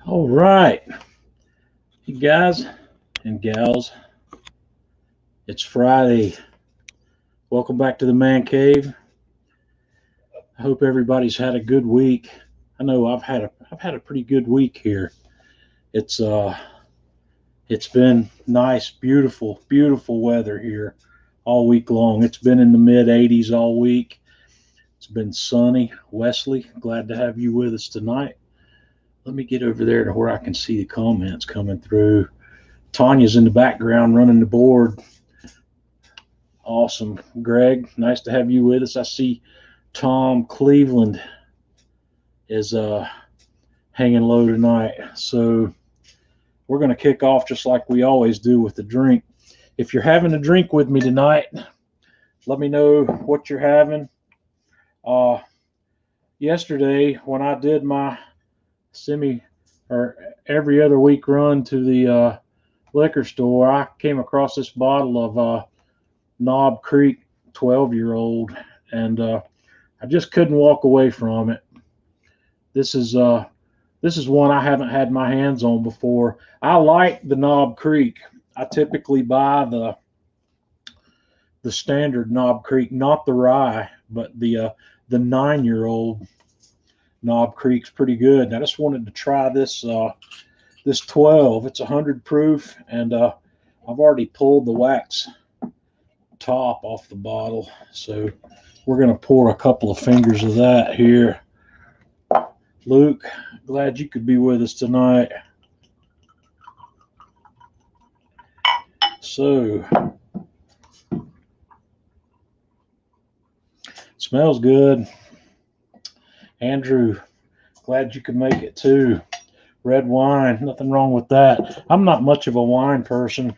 All right, you guys and gals, it's Friday. Welcome back to the Man Cave. I hope everybody's had a good week. I know I've had a pretty good week here. It's uh it's been nice, beautiful weather here all week long. It's been in the mid 80s all week. It's been sunny. Wesley, glad to have you with us tonight. Let me get over there to where I can see the comments coming through. Tanya's in the background running the board. Awesome. Greg, nice to have you with us. I see Tom Cleveland is hanging low tonight. So we're going to kick off just like we always do with the drink. If you're having a drink with me tonight, let me know what you're having. Yesterday, when I did my every other week run to the liquor store, I came across this bottle of Knob Creek 12-year-old, and I just couldn't walk away from it. This is one I haven't had my hands on before. I like the Knob Creek. I typically buy the standard Knob Creek, not the rye, but the 9-year-old Knob Creek's pretty good. And I just wanted to try this 12. It's 100 proof, and I've already pulled the wax top off the bottle, so we're going to pour a couple of fingers of that here. Luke, glad you could be with us tonight. So, smells good. Andrew, glad you could make it too. Red wine, nothing wrong with that. I'm not much of a wine person.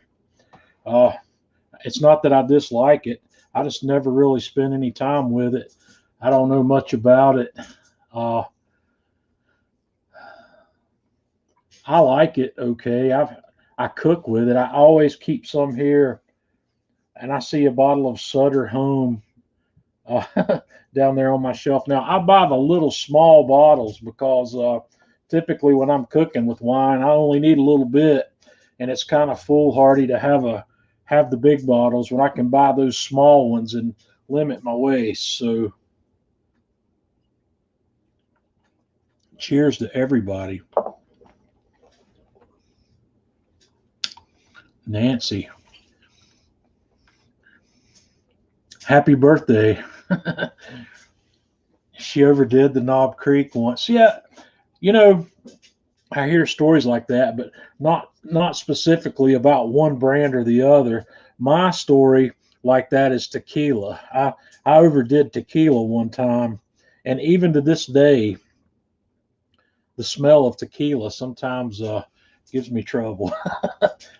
It's not that I dislike it. I just never really spend any time with it. I don't know much about it. I like it okay. I cook with it. I always keep some here, and I see a bottle of Sutter Home down there on my shelf. Now I buy the little small bottles because typically when I'm cooking with wine, I only need a little bit, and it's kind of foolhardy to have the big bottles when I can buy those small ones and limit my waste. So, cheers to everybody. Nancy, happy birthday. She overdid the Knob Creek once. Yeah, you know, I hear stories like that, but not specifically about one brand or the other. My story like that is tequila. I overdid tequila one time, and even to this day, the smell of tequila sometimes gives me trouble.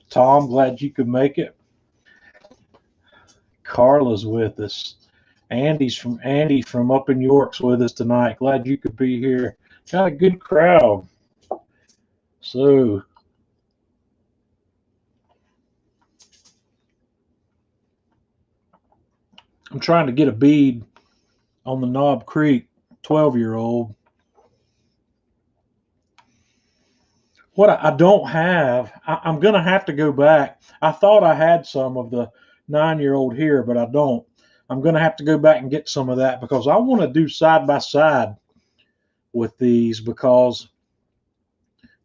Tom, glad you could make it. Carla's with us. Andy from up in York's with us tonight. Glad you could be here. Got a good crowd. So I'm trying to get a bead on the Knob Creek 12-year-old. What I don't have, I'm going to have to go back. I thought I had some of the 9-year-old here, but I don't. I'm going to have to go back and get some of that because I want to do side by side with these because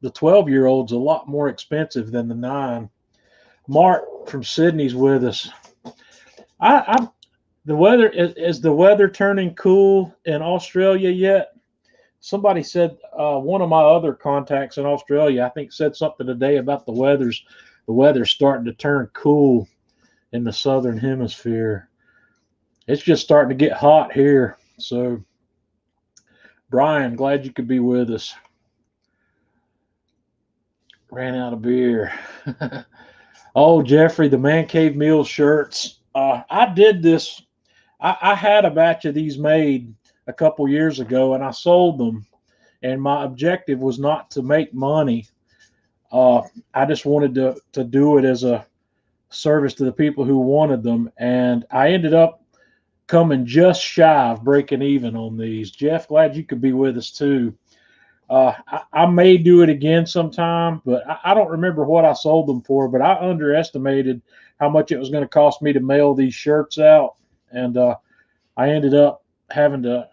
the 12-year-old's a lot more expensive than the 9. Mark from Sydney's with us. The weather is the weather turning cool in Australia yet? Somebody said one of my other contacts in Australia, I think, said something today about the weather's starting to turn cool in the southern hemisphere. It's just starting to get hot here. So, Brian, glad you could be with us. Ran out of beer. Oh, Jeffrey, the Man Cave Meal shirts. I did this. I had a batch of these made a couple years ago, and I sold them. And my objective was not to make money. I just wanted to do it as a service to the people who wanted them. And I ended up coming just shy of breaking even on these. Jeff, glad you could be with us too. I may do it again sometime, but I don't remember what I sold them for. But I underestimated how much it was going to cost me to mail these shirts out, and I ended up having to.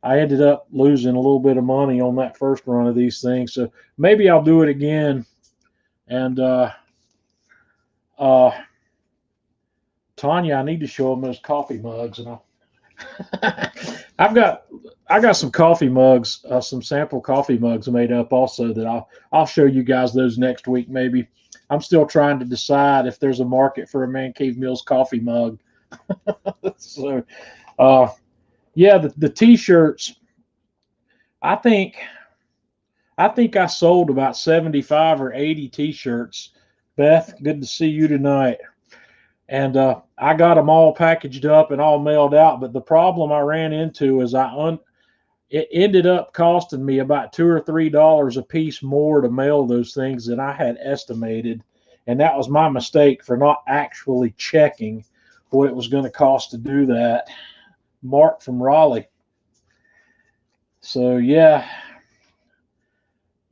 I ended up losing a little bit of money on that first run of these things. So maybe I'll do it again. And uh, Tanya, I need to show them those coffee mugs, and I've got I got some coffee mugs, some sample coffee mugs made up also that I'll show you guys those next week maybe. I'm still trying to decide if there's a market for a Man Cave Mills coffee mug. So, yeah, the t-shirts. I think I sold about 75 or 80 t-shirts. Beth, good to see you tonight. And I got them all packaged up and all mailed out. But the problem I ran into is it ended up costing me about $2 or $3 a piece more to mail those things than I had estimated. And that was my mistake for not actually checking what it was going to cost to do that. Mark from Raleigh. So, yeah.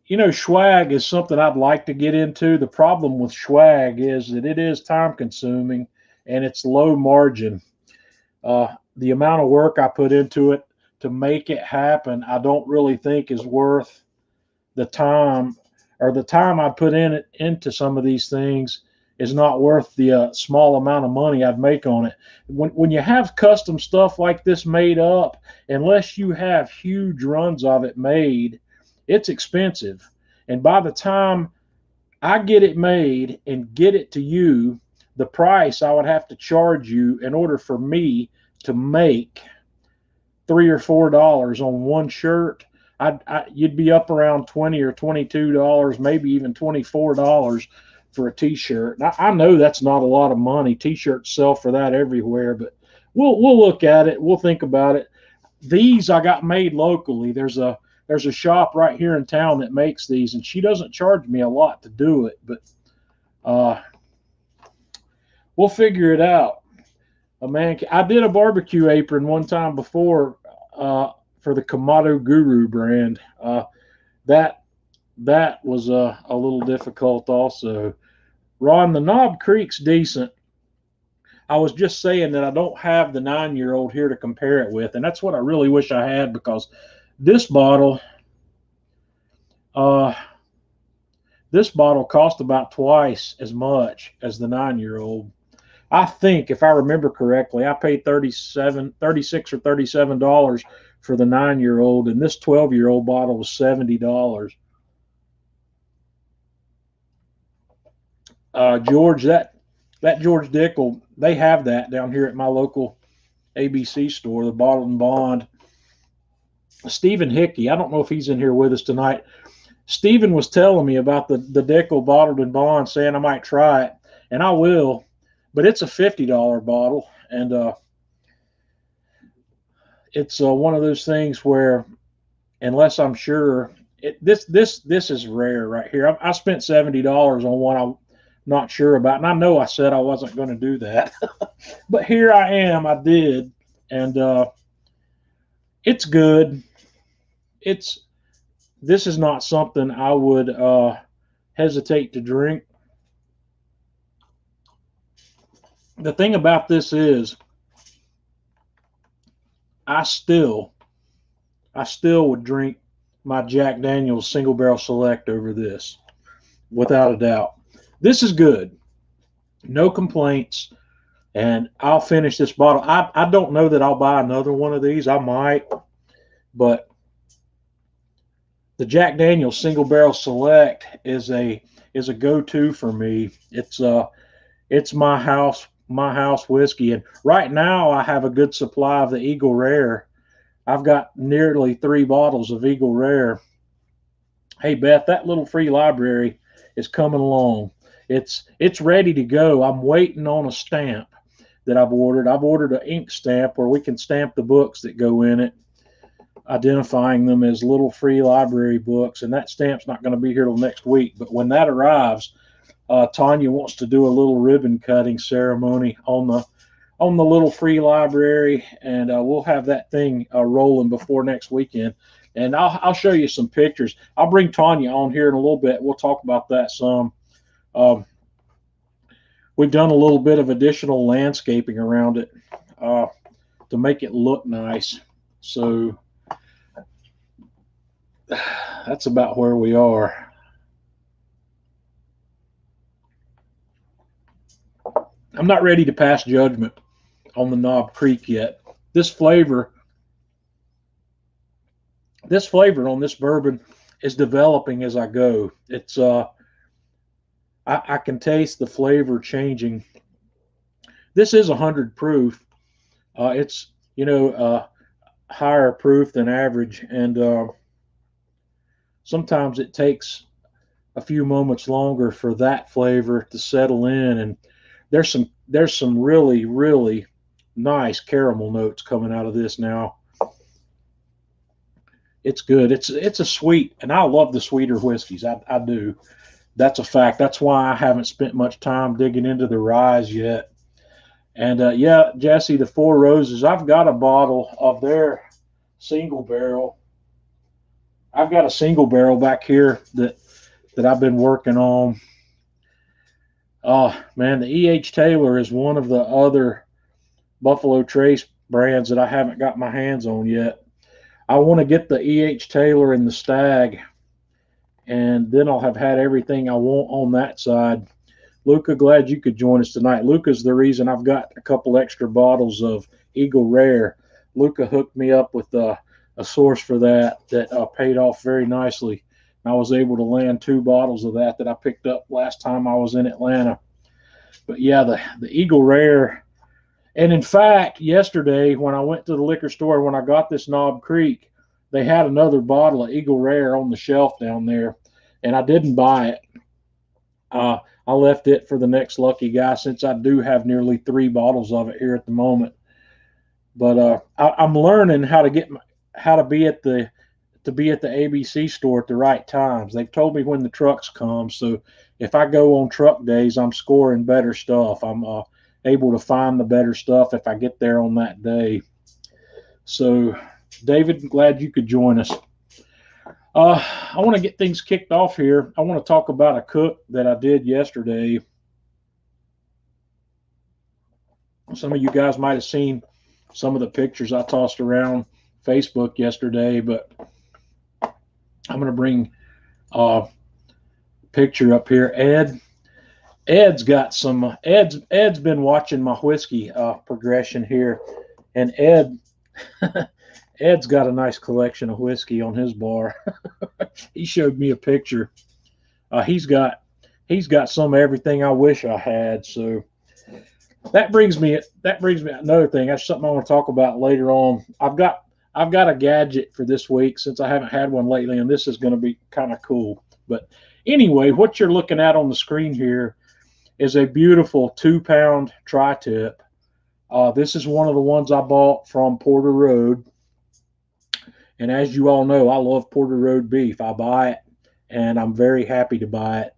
You know, swag is something I'd like to get into. The problem with swag is that it is time consuming and it's low margin. The amount of work I put into it to make it happen, I don't really think is worth the time, or the time I put into some of these things is not worth the small amount of money I'd make on it. When you have custom stuff like this made up, unless you have huge runs of it made, it's expensive. And by the time I get it made and get it to you, the price I would have to charge you in order for me to make $3 or $4 on one shirt, you'd be up around $20 or $22, maybe even $24 for a t-shirt. I know that's not a lot of money. T-shirts sell for that everywhere, but we'll look at it. We'll think about it. These I got made locally. There's a shop right here in town that makes these, and she doesn't charge me a lot to do it, but we'll figure it out. I did a barbecue apron one time before for the Kamado Guru brand. That was a little difficult also. Ron, the Knob Creek's decent. I was just saying that I don't have the 9-year-old here to compare it with, and that's what I really wish I had, because this bottle cost about twice as much as the 9-year-old. I think, if I remember correctly, I paid $36 or $37 for the 9-year-old, and this 12-year-old bottle was $70. George, that George Dickel, they have that down here at my local ABC store, the Bottled and Bond. Stephen Hickey, I don't know if he's in here with us tonight. Stephen was telling me about the Dickel Bottled and Bond, saying I might try it, and I will, but it's a $50 bottle, and it's one of those things where, unless I'm sure, this is rare right here. I spent $70 on one I'm not sure about, and I know I said I wasn't going to do that, but here I am. I did, and it's good. This is not something I would hesitate to drink. The thing about this is, I still would drink my Jack Daniel's Single Barrel Select over this, without a doubt. This is good. No complaints. And I'll finish this bottle. I don't know that I'll buy another one of these. I might. But the Jack Daniel's Single Barrel Select is a go-to for me. It's my house whiskey, and right now I have a good supply of the Eagle Rare. I've got nearly 3 bottles of Eagle Rare. Hey Beth, that little free library is coming along. It's ready to go. I'm waiting on a stamp that I've ordered. I've ordered an ink stamp where we can stamp the books that go in it, identifying them as little free library books, and that stamp's not going to be here till next week. But when that arrives, Tanya wants to do a little ribbon cutting ceremony on the little free library, and we'll have that thing rolling before next weekend. And I'll show you some pictures. I'll bring Tanya on here in a little bit. We'll talk about that some. Um, we've done a little bit of additional landscaping around it to make it look nice. So that's about where we are. I'm not ready to pass judgment on the Knob Creek yet. This flavor on this bourbon is developing as I go. It's I can taste the flavor changing. This is 100 proof. It's higher proof than average, and sometimes it takes a few moments longer for that flavor to settle in. And there's some really nice caramel notes coming out of this now. It's good. It's a sweet, and I love the sweeter whiskeys. I do. That's a fact. That's why I haven't spent much time digging into the ryes yet. And yeah, Jesse, the Four Roses, I've got a bottle of their single barrel. I've got a single barrel back here that I've been working on. Oh, man, the E.H. Taylor is one of the other Buffalo Trace brands that I haven't got my hands on yet. I want to get the E.H. Taylor and the Stag, and then I'll have had everything I want on that side. Luca, glad you could join us tonight. Luca's the reason I've got a couple extra bottles of Eagle Rare. Luca hooked me up with a source for that paid off very nicely. I was able to land 2 bottles of that I picked up last time I was in Atlanta. But yeah, the Eagle Rare. And in fact, yesterday when I went to the liquor store, when I got this Knob Creek, they had another bottle of Eagle Rare on the shelf down there, and I didn't buy it. I left it for the next lucky guy, since I do have nearly 3 bottles of it here at the moment. But I'm learning how to be at the ABC store at the right times. They've told me when the trucks come, so if I go on truck days, I'm scoring better stuff. I'm able to find the better stuff if I get there on that day. So, David, glad you could join us. I want to get things kicked off here. I want to talk about a cook that I did yesterday. Some of you guys might have seen some of the pictures I tossed around Facebook yesterday, but I'm going to bring a picture up here. Ed's got some. Ed's been watching my whiskey progression here, and Ed's got a nice collection of whiskey on his bar. He showed me a picture. He's got some of everything I wish I had. So that brings me another thing. That's something I want to talk about later on. I've got a gadget for this week, since I haven't had one lately, and this is going to be kind of cool. But anyway, what you're looking at on the screen here is a beautiful 2-pound tri-tip. This is one of the ones I bought from Porter Road. And as you all know, I love Porter Road beef. I buy it, and I'm very happy to buy it.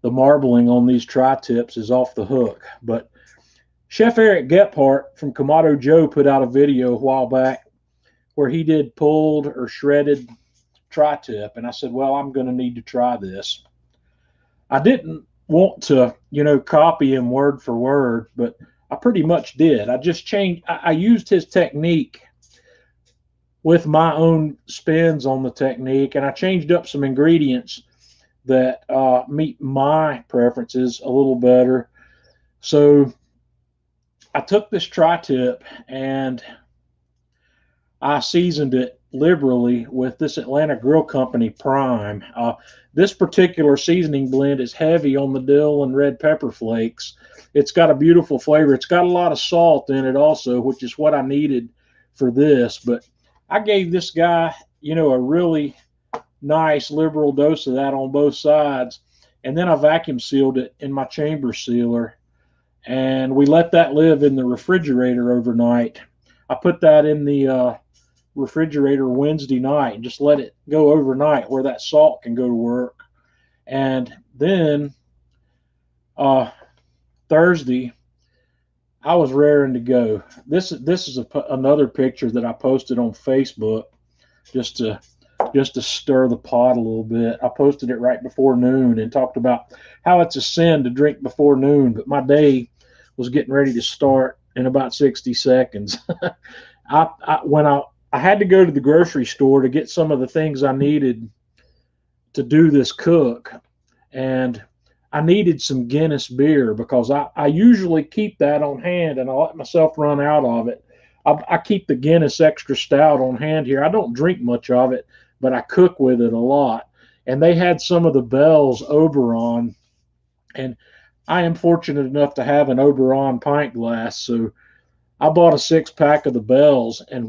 The marbling on these tri-tips is off the hook. But Chef Eric Gephardt from Kamado Joe put out a video a while back where he did pulled or shredded tri-tip. And I said, well, I'm going to need to try this. I didn't want to, copy him word for word, but I pretty much did. I just changed. I used his technique with my own spins on the technique, and I changed up some ingredients that meet my preferences a little better. So I took this tri-tip and I seasoned it liberally with this Atlanta Grill Company Prime. This particular seasoning blend is heavy on the dill and red pepper flakes. It's got a beautiful flavor. It's got a lot of salt in it also, which is what I needed for this. But I gave this guy, a really nice liberal dose of that on both sides. And then I vacuum sealed it in my chamber sealer. And we let that live in the refrigerator overnight. I put that in the refrigerator Wednesday night and just let it go overnight where that salt can go to work. And then Thursday, I was raring to go. This is another picture that I posted on Facebook just to just to stir the pot a little bit. I posted it right before noon and talked about how it's a sin to drink before noon, but my day was getting ready to start in about 60 seconds. I had to go to the grocery store to get some of the things I needed to do this cook, and I needed some Guinness beer because I usually keep that on hand and I let myself run out of it. I keep the Guinness Extra Stout on hand here. I don't drink much of it, but I cook with it a lot. And they had some of the Bell's Oberon, and I am fortunate enough to have an Oberon pint glass, so I bought a 6-pack of the Bell's. And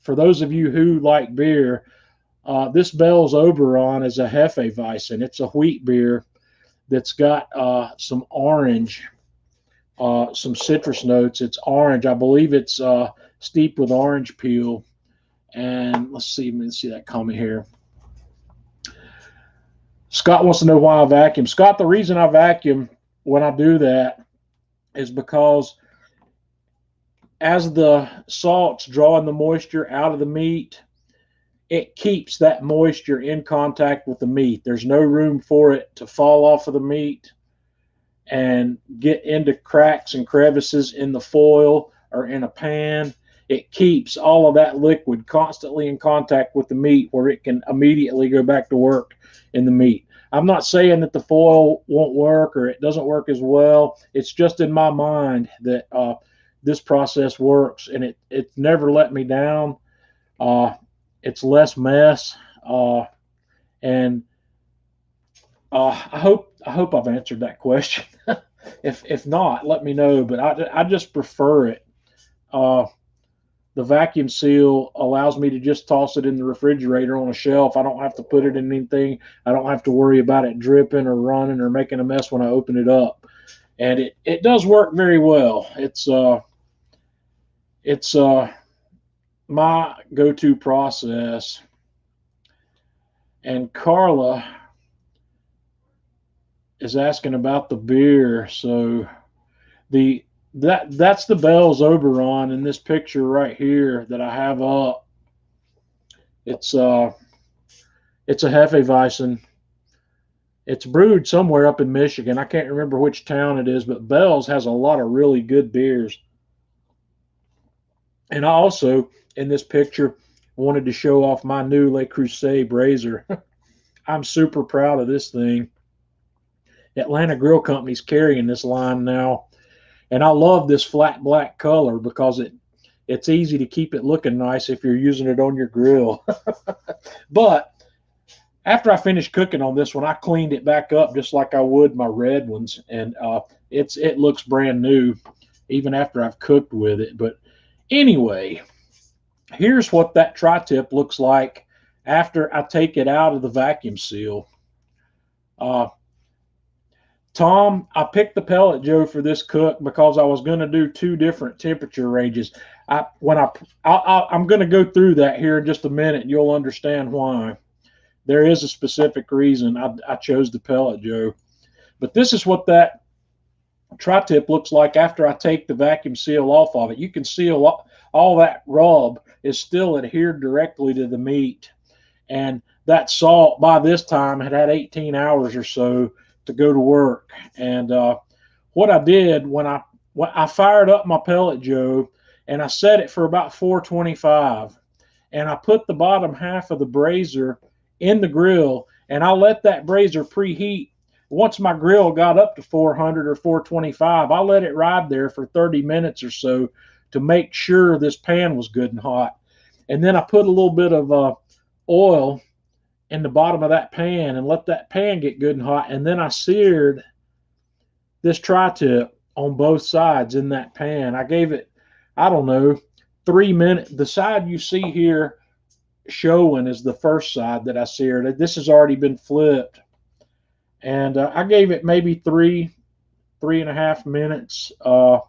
for those of you who like beer, this Bell's Oberon is a Hefeweizen. It's a wheat beer that's got some orange, some citrus notes. It's orange. I believe it's steeped with orange peel. And let's see that comment here. Scott wants to know why I vacuum. Scott, the reason I vacuum when I do that is because as the salt's drawing the moisture out of the meat, it keeps that moisture in contact with the meat. There's no room for it to fall off of the meat and get into cracks and crevices in the foil or in a pan. It keeps all of that liquid constantly in contact with the meat where it can immediately go back to work in the meat. I'm not saying that the foil won't work or it doesn't work as well. It's just in my mind that this process works, and it never let me down. It's less mess, and I hope I've answered that question. If not, let me know. But I just prefer it. The vacuum seal allows me to just toss it in the refrigerator on a shelf. I don't have to put it in anything. I don't have to worry about it dripping or running or making a mess when I open it up. And it does work very well. It's my go-to process. And Carla is asking about the beer. So that's the Bell's Oberon in this picture right here that I have up. It's a Hefeweizen. It's brewed somewhere up in Michigan. I can't remember which town it is, but Bell's has a lot of really good beers. And I also, in this picture, wanted to show off my new Le Creuset Brazier. I'm super proud of this thing. Atlanta Grill Company's carrying this line now. And I love this flat black color because it's easy to keep it looking nice if you're using it on your grill. But after I finished cooking on this one, I cleaned it back up just like I would my red ones. And it looks brand new even after I've cooked with it. But anyway, here's what that tri-tip looks like after I take it out of the vacuum seal. Tom, I picked the Pellet Joe for this cook because I was going to do 2 different temperature ranges. I'm going to go through that here in just a minute, and you'll understand why. There is a specific reason I chose the Pellet Joe. But this is what that tri-tip looks like after I take the vacuum seal off of it. You can see all that rub is still adhered directly to the meat. And that salt, by this time, had 18 hours or so to go to work. And what I did when I fired up my Pellet Joe and I set it for about 425, and I put the bottom half of the brazier in the grill, and I let that brazier preheat. Once my grill got up to 400 or 425, I let it ride there for 30 minutes or so to make sure this pan was good and hot. And then I put a little bit of oil in the bottom of that pan and let that pan get good and hot. And then I seared this tri-tip on both sides in that pan. I gave it, I don't know, 3 minutes. The side you see here showing is the first side that I seared. This has already been flipped. And I gave it maybe 3.5 minutes to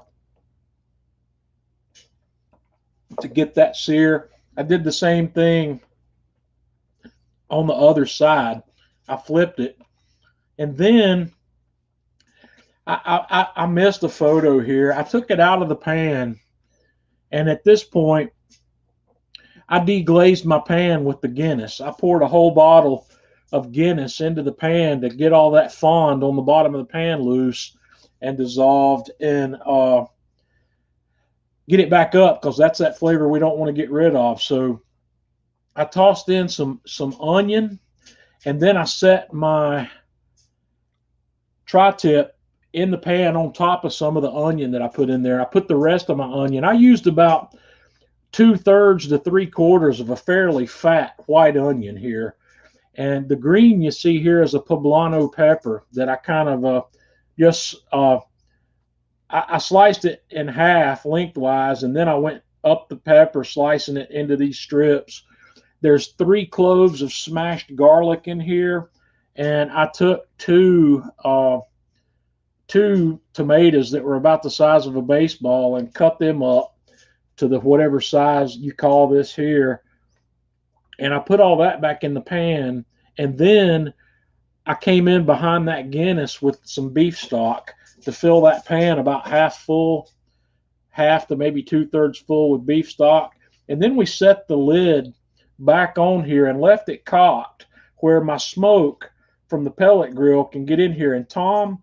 get that sear. I did the same thing on the other side. I flipped it. And then I missed a photo here. I took it out of the pan. And at this point, I deglazed my pan with the Guinness. I poured a whole bottle of Guinness into the pan to get all that fond on the bottom of the pan loose and dissolved, and get it back up, because that's that flavor we don't want to get rid of. So I tossed in some onion, and then I set my tri-tip in the pan on top of some of the onion that I put in there. I put the rest of my onion. I used about 2/3 to 3/4 of a fairly fat white onion here. And the green you see here is a poblano pepper that I kind of I sliced it in half lengthwise, and then I went up the pepper, slicing it into these strips. There's 3 cloves of smashed garlic in here, and I took two tomatoes that were about the size of a baseball and cut them up to the whatever size you call this here. And I put all that back in the pan, and then I came in behind that Guinness with some beef stock to fill that pan about half full, half to maybe 2/3 full with beef stock. And then we set the lid back on here and left it cocked where my smoke from the pellet grill can get in here. And Tom,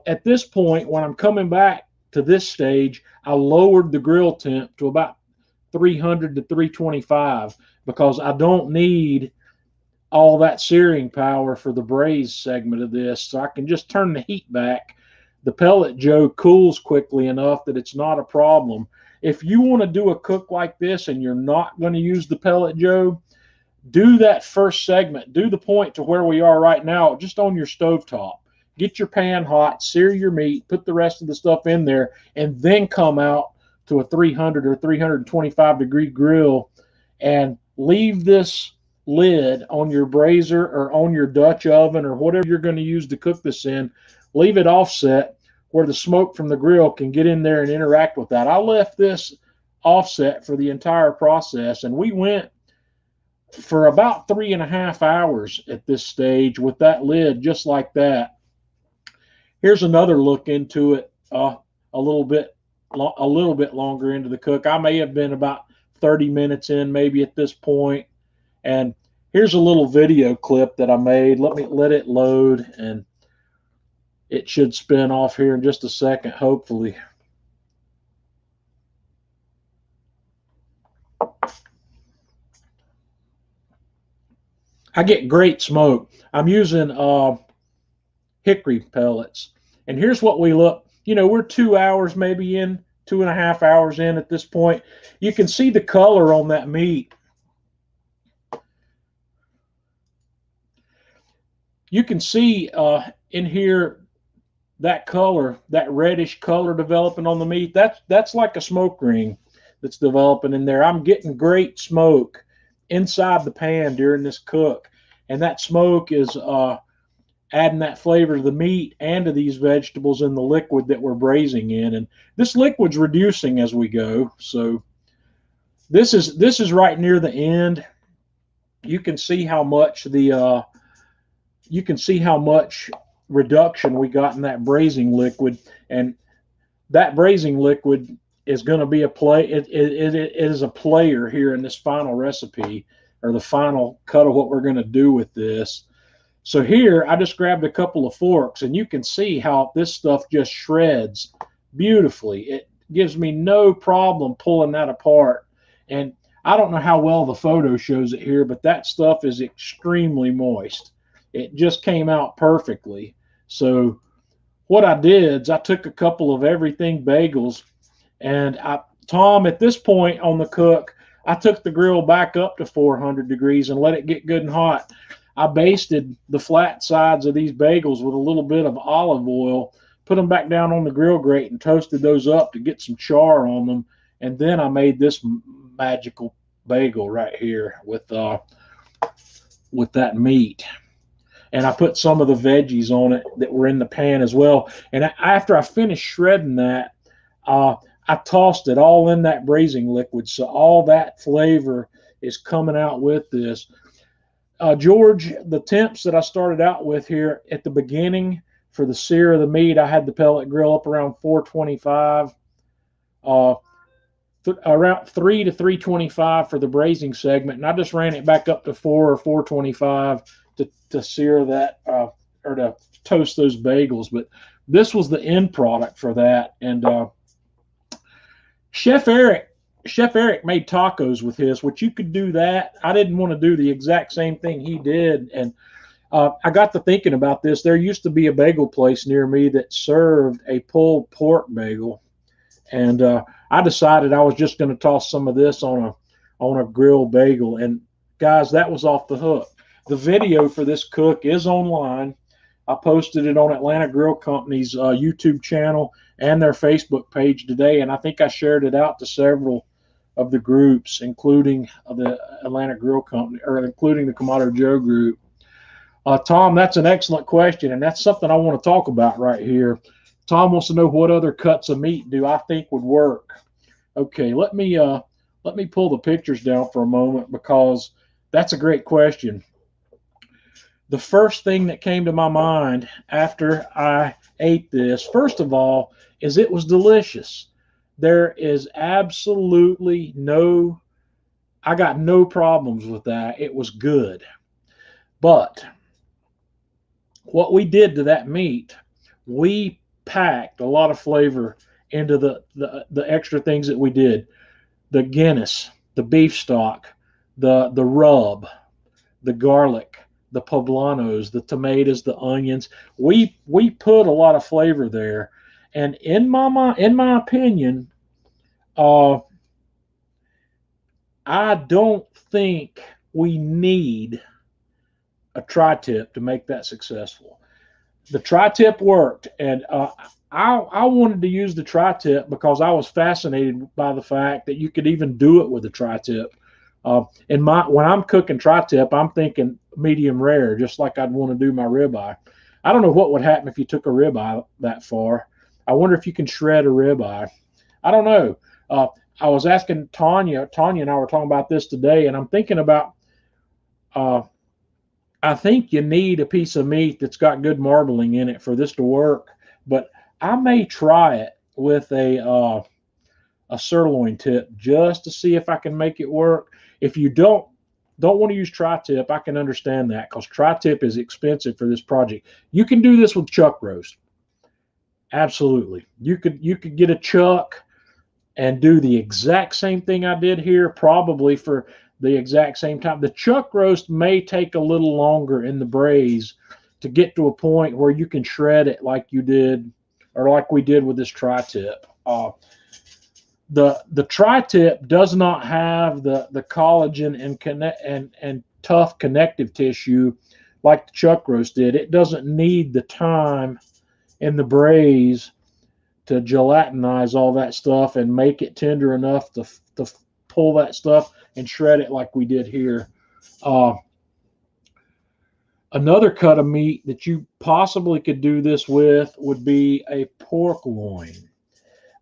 at this point, when I'm coming back to this stage, I lowered the grill temp to about 300 to 325 because I don't need all that searing power for the braise segment of this. So I can just turn the heat back. The pellet Joe cools quickly enough that it's not a problem. If you want to do a cook like this and you're not going to use the pellet Joe, do that first segment. Do the point to where we are right now, just on your stovetop. Get your pan hot, sear your meat, put the rest of the stuff in there, and then come out to a 300 or 325 degree grill and leave this lid on your brazier or on your Dutch oven or whatever you're going to use to cook this in. Leave it offset where the smoke from the grill can get in there and interact with that. I left this offset for the entire process, and we went for about 3.5 hours at this stage with that lid just like that. Here's another look into it, a little bit longer into the cook. I may have been about 30 minutes in maybe at this point. And here's a little video clip that I made. Let me let it load, and it should spin off here in just a second, hopefully. I get great smoke. I'm using hickory pellets. And here's what we look. You know, we're 2 hours maybe in, 2.5 hours in at this point. You can see the color on that meat. You can see in here that color, that reddish color developing on the meat. That's like a smoke ring that's developing in there. I'm getting great smoke inside the pan during this cook, and that smoke is adding that flavor to the meat and to these vegetables in the liquid that we're braising in. And this liquid's reducing as we go. So this is right near the end. You can see how much reduction we got in that braising liquid, and that braising liquid is going to be it is a player here in this final recipe, or the final cut of what we're going to do with this. So here I just grabbed a couple of forks, and you can see how this stuff just shreds beautifully. It gives me no problem pulling that apart. And I don't know how well the photo shows it here, but that stuff is extremely moist. It just came out perfectly. So what I did is I took a couple of everything bagels, and Tom, at this point on the cook, I took the grill back up to 400 degrees and let it get good and hot. I basted the flat sides of these bagels with a little bit of olive oil, put them back down on the grill grate and toasted those up to get some char on them. And then I made this magical bagel right here with that meat. And I put some of the veggies on it that were in the pan as well. And after I finished shredding that, I tossed it all in that braising liquid. So all that flavor is coming out with this. George, the temps that I started out with here at the beginning for the sear of the meat, I had the pellet grill up around 425. around 3 to 325 for the braising segment, and I just ran it back up to 4 or 425 to sear that or to toast those bagels. But this was the end product for that. And Chef Eric made tacos with his, which you could do that. I didn't want to do the exact same thing he did, and I got to thinking about this. There used to be a bagel place near me that served a pulled pork bagel, and I decided I was just going to toss some of this on a grilled bagel. And guys, that was off the hook. The video for this cook is online. I posted it on Atlanta Grill Company's YouTube channel and their Facebook page today, and I think I shared it out to several of the groups, including the Atlanta Grill Company, or including the Kamado Joe group. Tom, that's an excellent question, and that's something I want to talk about right here. Tom wants to know what other cuts of meat do I think would work. Okay, let me pull the pictures down for a moment, because that's a great question. The first thing that came to my mind after I ate this, first of all, is it was delicious. There is absolutely I got no problems with that. It was good. But what we did to that meat, we packed a lot of flavor into the extra things that we did. The Guinness, the beef stock, the rub, the garlic, the poblanos, the tomatoes, the onions. We put a lot of flavor there. And in my opinion, I don't think we need a tri-tip to make that successful. The tri-tip worked, and I wanted to use the tri-tip because I was fascinated by the fact that you could even do it with a tri-tip. When I'm cooking tri-tip, I'm thinking medium rare, just like I'd want to do my ribeye. I don't know what would happen if you took a ribeye that far. I wonder if you can shred a ribeye. I don't know. I was asking Tanya and I were talking about this today, and I'm thinking about, I think you need a piece of meat that's got good marbling in it for this to work, but I may try it with a sirloin tip just to see if I can make it work. If you don't want to use tri-tip, I can understand that, because tri-tip is expensive for this project. You can do this with chuck roast. Absolutely. You could get a chuck and do the exact same thing I did here, probably for the exact same time. The chuck roast may take a little longer in the braise to get to a point where you can shred it like you did, or like we did with this tri-tip. The tri-tip does not have the collagen and tough connective tissue like the chuck roast did. It doesn't need the time in the braise to gelatinize all that stuff and make it tender enough to pull that stuff and shred it like we did here. Another cut of meat that you possibly could do this with would be a pork loin.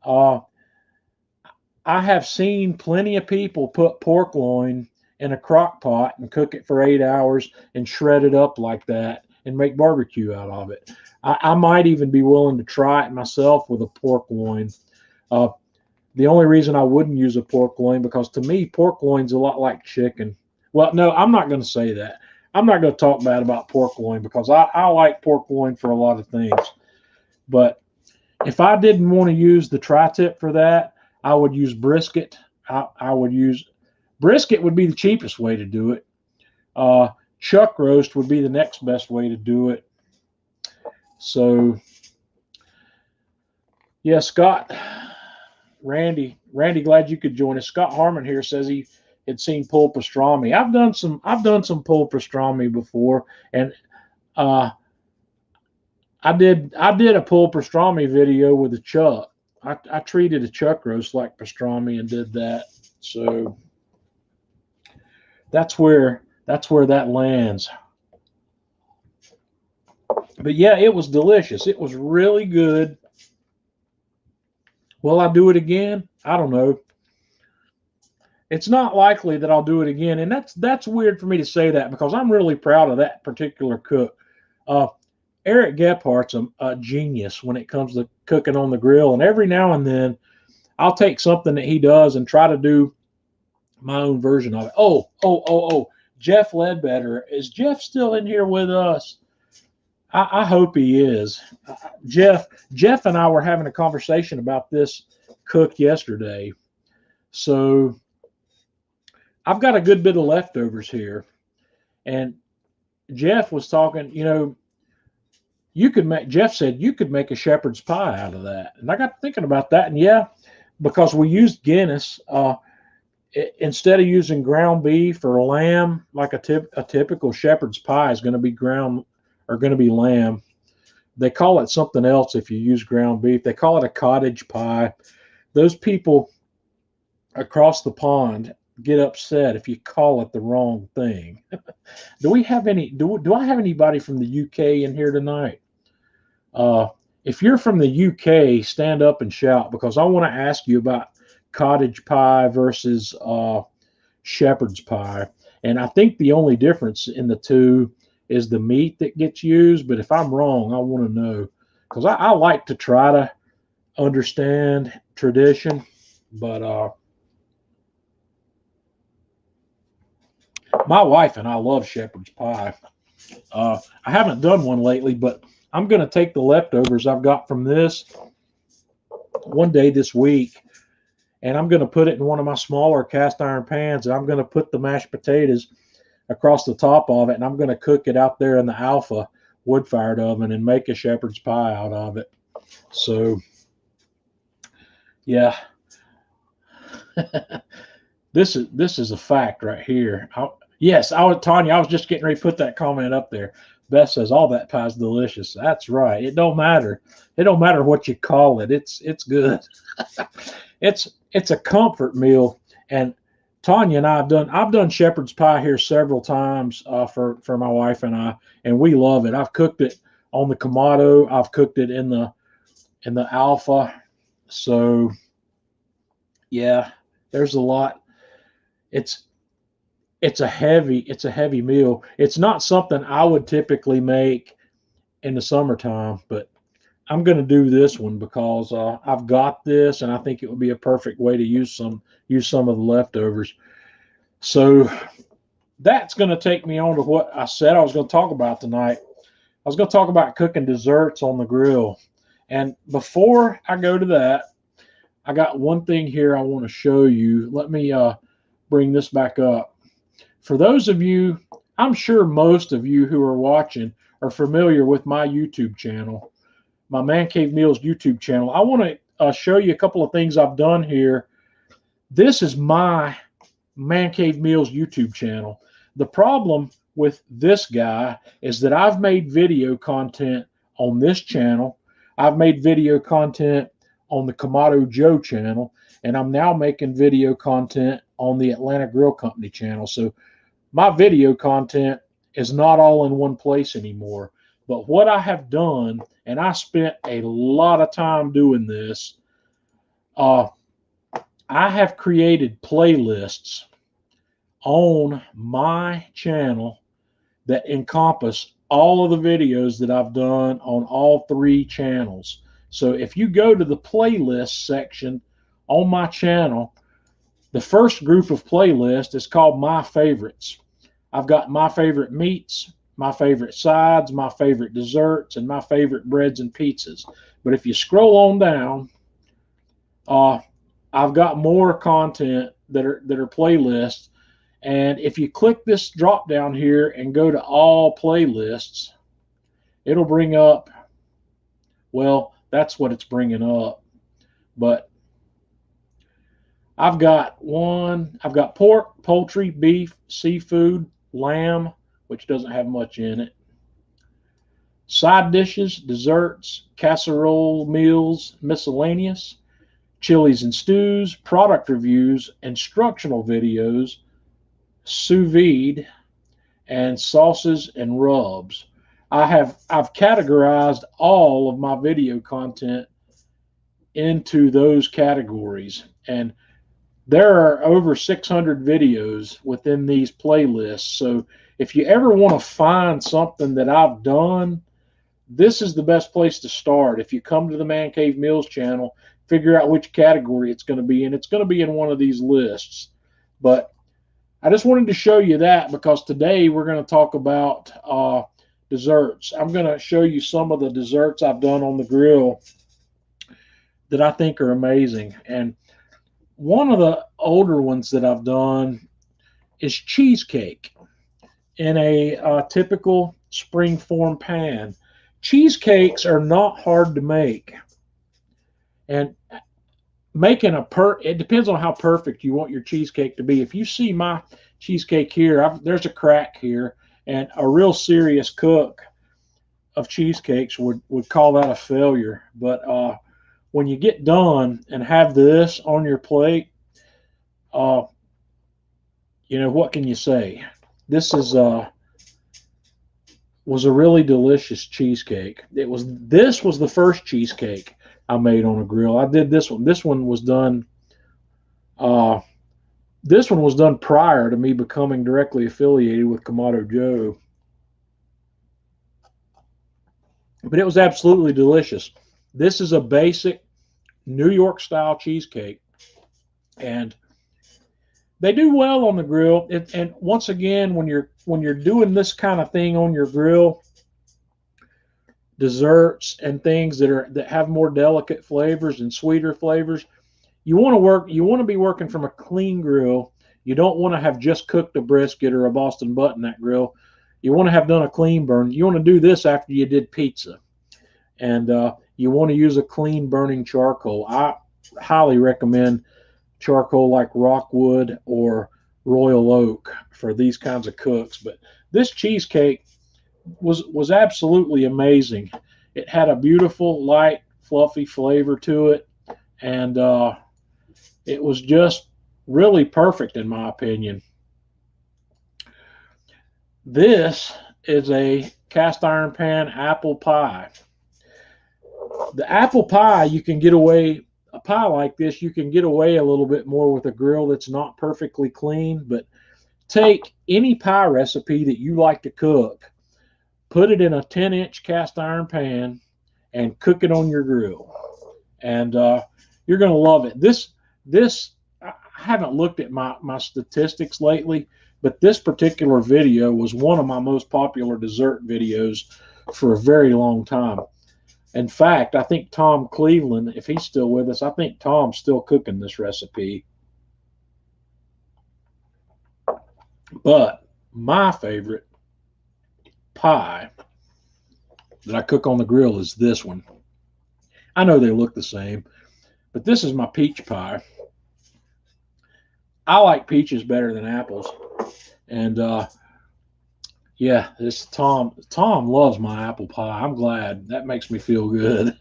I have seen plenty of people put pork loin in a crock pot and cook it for 8 hours and shred it up like that and make barbecue out of it. I might even be willing to try it myself with a pork loin. The only reason I wouldn't use a pork loin, because to me, pork loin's a lot like chicken. Well, no, I'm not going to say that. I'm not going to talk bad about pork loin, because I like pork loin for a lot of things. But if I didn't want to use the tri-tip for that, I would use brisket. I would use brisket would be the cheapest way to do it. Chuck roast would be the next best way to do it. So, yeah, Scott, Randy, glad you could join us. Scott Harmon here says he had seen pulled pastrami. I've done some pulled pastrami before, and I did a pulled pastrami video with a chuck. I treated a chuck roast like pastrami and did that. So that's where that lands. But yeah, it was delicious. It was really good. Will I do it again? I don't know. It's not likely that I'll do it again, and that's weird for me to say that, because I'm really proud of that particular cook. Eric Gephardt's a genius when it comes to cooking on the grill, and every now and then I'll take something that he does and try to do my own version of it. Oh, Jeff Ledbetter. Is Jeff still in here with us? I hope he is. Jeff and I were having a conversation about this cook yesterday. So I've got a good bit of leftovers here. And Jeff was talking, Jeff said you could make a shepherd's pie out of that. And I got thinking about that. And yeah, because we used Guinness, instead of using ground beef or lamb, like a typical shepherd's pie is going to be lamb. They call it something else if you use ground beef. They call it a cottage pie. Those people across the pond get upset if you call it the wrong thing. Do I have anybody from the UK in here tonight? If you're from the UK, stand up and shout, because I want to ask you about cottage pie versus shepherd's pie. And I think the only difference in the two is the meat that gets used. But if I'm wrong, I want to know, because I like to try to understand tradition. But my wife and I love shepherd's pie. I haven't done one lately, but I'm going to take the leftovers I've got from this one day this week, and I'm going to put it in one of my smaller cast iron pans, and I'm going to put the mashed potatoes across the top of it, and I'm going to cook it out there in the Alpha wood-fired oven and make a shepherd's pie out of it. So, yeah. This is a fact right here. Tanya, I was just getting ready to put that comment up there. Beth says all that pie is delicious. That's right. It don't matter. It don't matter what you call it. It's good. It's a comfort meal. And Tanya and I've done shepherd's pie here several times for my wife and I, and we love it. I've cooked it on the Kamado. I've cooked it in the Alpha. So yeah, there's a lot. It's a heavy meal. It's not something I would typically make in the summertime, but I'm going to do this one because I've got this, and I think it would be a perfect way to use some of the leftovers. So that's going to take me on to what I said I was going to talk about tonight. I was going to talk about cooking desserts on the grill. And before I go to that, I got one thing here I want to show you. Let me bring this back up. For those of you, I'm sure most of you who are watching are familiar with my YouTube channel, my Man Cave Meals YouTube channel. I want to show you a couple of things I've done here. This is my Man Cave Meals YouTube channel. The problem with this guy is that I've made video content on this channel. I've made video content on the Kamado Joe channel, and I'm now making video content on the Atlanta Grill Company channel. So my video content is not all in one place anymore. But what I have done, and I spent a lot of time doing this, I have created playlists on my channel that encompass all of the videos that I've done on all three channels. So if you go to the playlist section on my channel, the first group of playlists is called My Favorites. I've got my favorite meats, my favorite sides, my favorite desserts, and my favorite breads and pizzas. But if you scroll on down, I've got more content that are playlists. And if you click this drop down here and go to all playlists, it'll bring up, well, that's what it's bringing up. But I've got pork, poultry, beef, seafood, lamb, which doesn't have much in it, side dishes, desserts, casserole meals, miscellaneous, chilies and stews, product reviews, instructional videos, sous vide, and sauces and rubs. I've categorized all of my video content into those categories, and there are over 600 videos within these playlists. So if you ever want to find something that I've done, this is the best place to start. If you come to the Man Cave Meals channel, figure out which category it's going to be in. It's going to be in one of these lists. But I just wanted to show you that because today we're going to talk about desserts. I'm going to show you some of the desserts I've done on the grill that I think are amazing. And one of the older ones that I've done is cheesecake in a typical springform pan. Cheesecakes are not hard to make. And making it depends on how perfect you want your cheesecake to be. If you see my cheesecake here, there's a crack here, and a real serious cook of cheesecakes would call that a failure. But when you get done and have this on your plate, what can you say? This was a really delicious cheesecake. This was the first cheesecake I made on a grill. I did this one. This one was done prior to me becoming directly affiliated with Kamado Joe. But it was absolutely delicious. This is a basic New York style cheesecake, and they do well on the grill. And once again, when you're doing this kind of thing on your grill, desserts and things that have more delicate flavors and sweeter flavors, you want to be working from a clean grill. You don't want to have just cooked a brisket or a Boston butt in that grill. You want to have done a clean burn. You want to do this after you did pizza, and you want to use a clean burning charcoal. I highly recommend charcoal like Rockwood or Royal Oak for these kinds of cooks. But this cheesecake was absolutely amazing. It had a beautiful, light, fluffy flavor to it, and it was just really perfect in my opinion. This is a cast iron pan apple pie. The apple pie, a pie like this, you can get away a little bit more with a grill that's not perfectly clean. But take any pie recipe that you like to cook, put it in a 10-inch cast iron pan, and cook it on your grill. And you're going to love it. This I haven't looked at my statistics lately, but this particular video was one of my most popular dessert videos for a very long time. In fact, I think Tom Cleveland, if he's still with us, I think Tom's still cooking this recipe. But my favorite pie that I cook on the grill is this one. I know they look the same, but this is my peach pie. I like peaches better than apples. And yeah, this Tom loves my apple pie. I'm glad. That makes me feel good.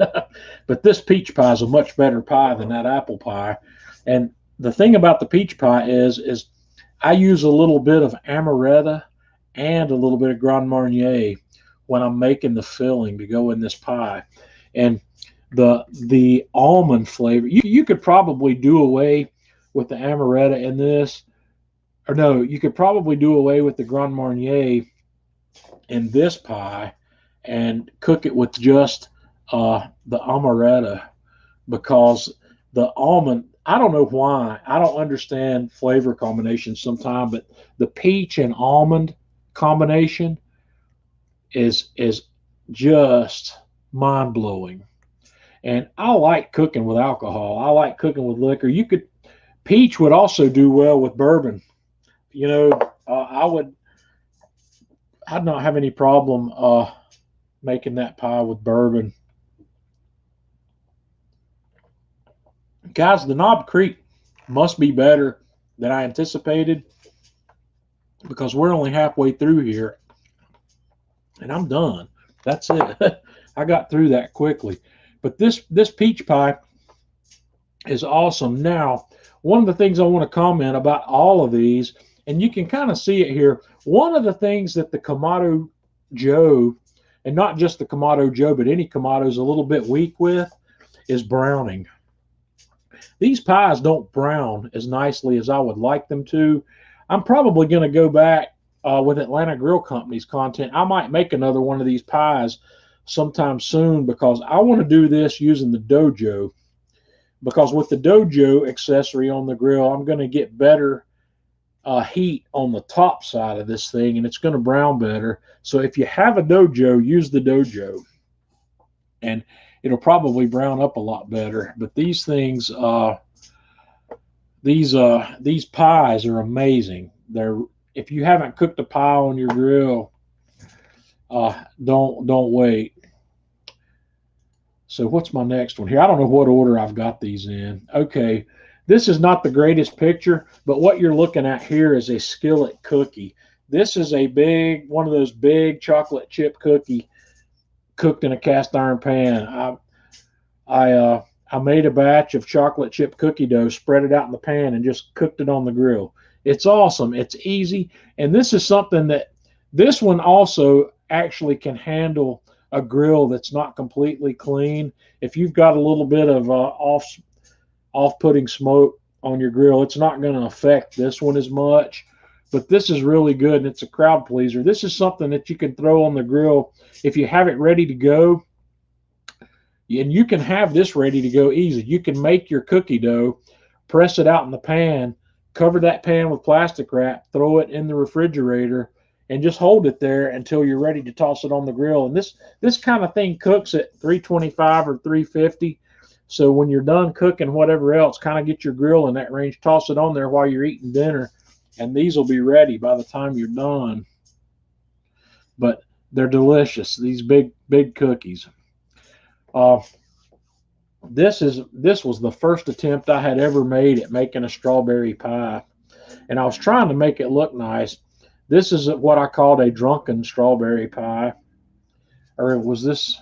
But this peach pie is a much better pie than that apple pie. And the thing about the peach pie is I use a little bit of amaretto and a little bit of Grand Marnier when I'm making the filling to go in this pie. And the almond flavor, you could probably do away with the amaretto in this. Or no, you could probably do away with the Grand Marnier in this pie and cook it with just the amaretto, because the almond, I don't know why, I don't understand flavor combinations sometimes, but the peach and almond combination is just mind-blowing. And I like cooking with alcohol. I like cooking with liquor. Peach would also do well with bourbon. I'd not have any problem making that pie with bourbon. Guys, the Knob Creek must be better than I anticipated, because we're only halfway through here and I'm done. That's it. I got through that quickly. But this peach pie is awesome. Now, one of the things I want to comment about all of these, and you can kind of see it here, one of the things that the Kamado Joe, and not just the Kamado Joe, but any Kamado is a little bit weak with, is browning. These pies don't brown as nicely as I would like them to. I'm probably going to go back with Atlanta Grill Company's content. I might make another one of these pies sometime soon, because I want to do this using the Dojo. because with the Dojo accessory on the grill, I'm going to get better heat on the top side of this thing, and it's going to brown better. So if you have a Dojo, use the Dojo, and it'll probably brown up a lot better. But these things, these pies are amazing. They're If you haven't cooked a pie on your grill, don't wait. So what's my next one here? I don't know what order I've got these in. Okay, this is not the greatest picture, but what you're looking at here is a skillet cookie. This is a big one of those big chocolate chip cookie cooked in a cast iron pan. I made a batch of chocolate chip cookie dough, spread it out in the pan, and just cooked it on the grill. It's awesome. It's easy, and this is something that this one also actually can handle a grill that's not completely clean. If you've got a little bit of off-putting smoke on your grill, it's not going to affect this one as much. But this is really good, and it's a crowd pleaser. This is something that you can throw on the grill if you have it ready to go. And you can have this ready to go easy. You can make your cookie dough, press it out in the pan, cover that pan with plastic wrap, throw it in the refrigerator, and just hold it there until you're ready to toss it on the grill. And this kind of thing cooks at 325 or 350. So when you're done cooking whatever else, kind of get your grill in that range, toss it on there while you're eating dinner, and these will be ready by the time you're done. But they're delicious, these big cookies. This was the first attempt I had ever made at making a strawberry pie, and I was trying to make it look nice. This is what I called a drunken strawberry pie. Or was this?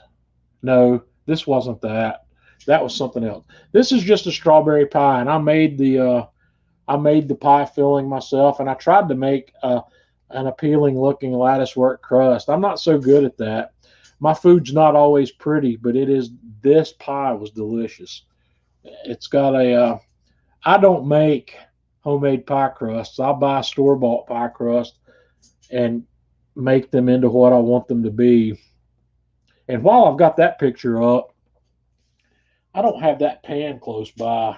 No, this wasn't that. That was something else. This is just a strawberry pie, and I made the pie filling myself, and I tried to make an appealing looking lattice work crust. I'm not so good at that. My food's not always pretty, but it is. This pie was delicious. It's got a. I don't make homemade pie crusts. I buy store-bought pie crust and make them into what I want them to be. And while I've got that picture up, I don't have that pan close by,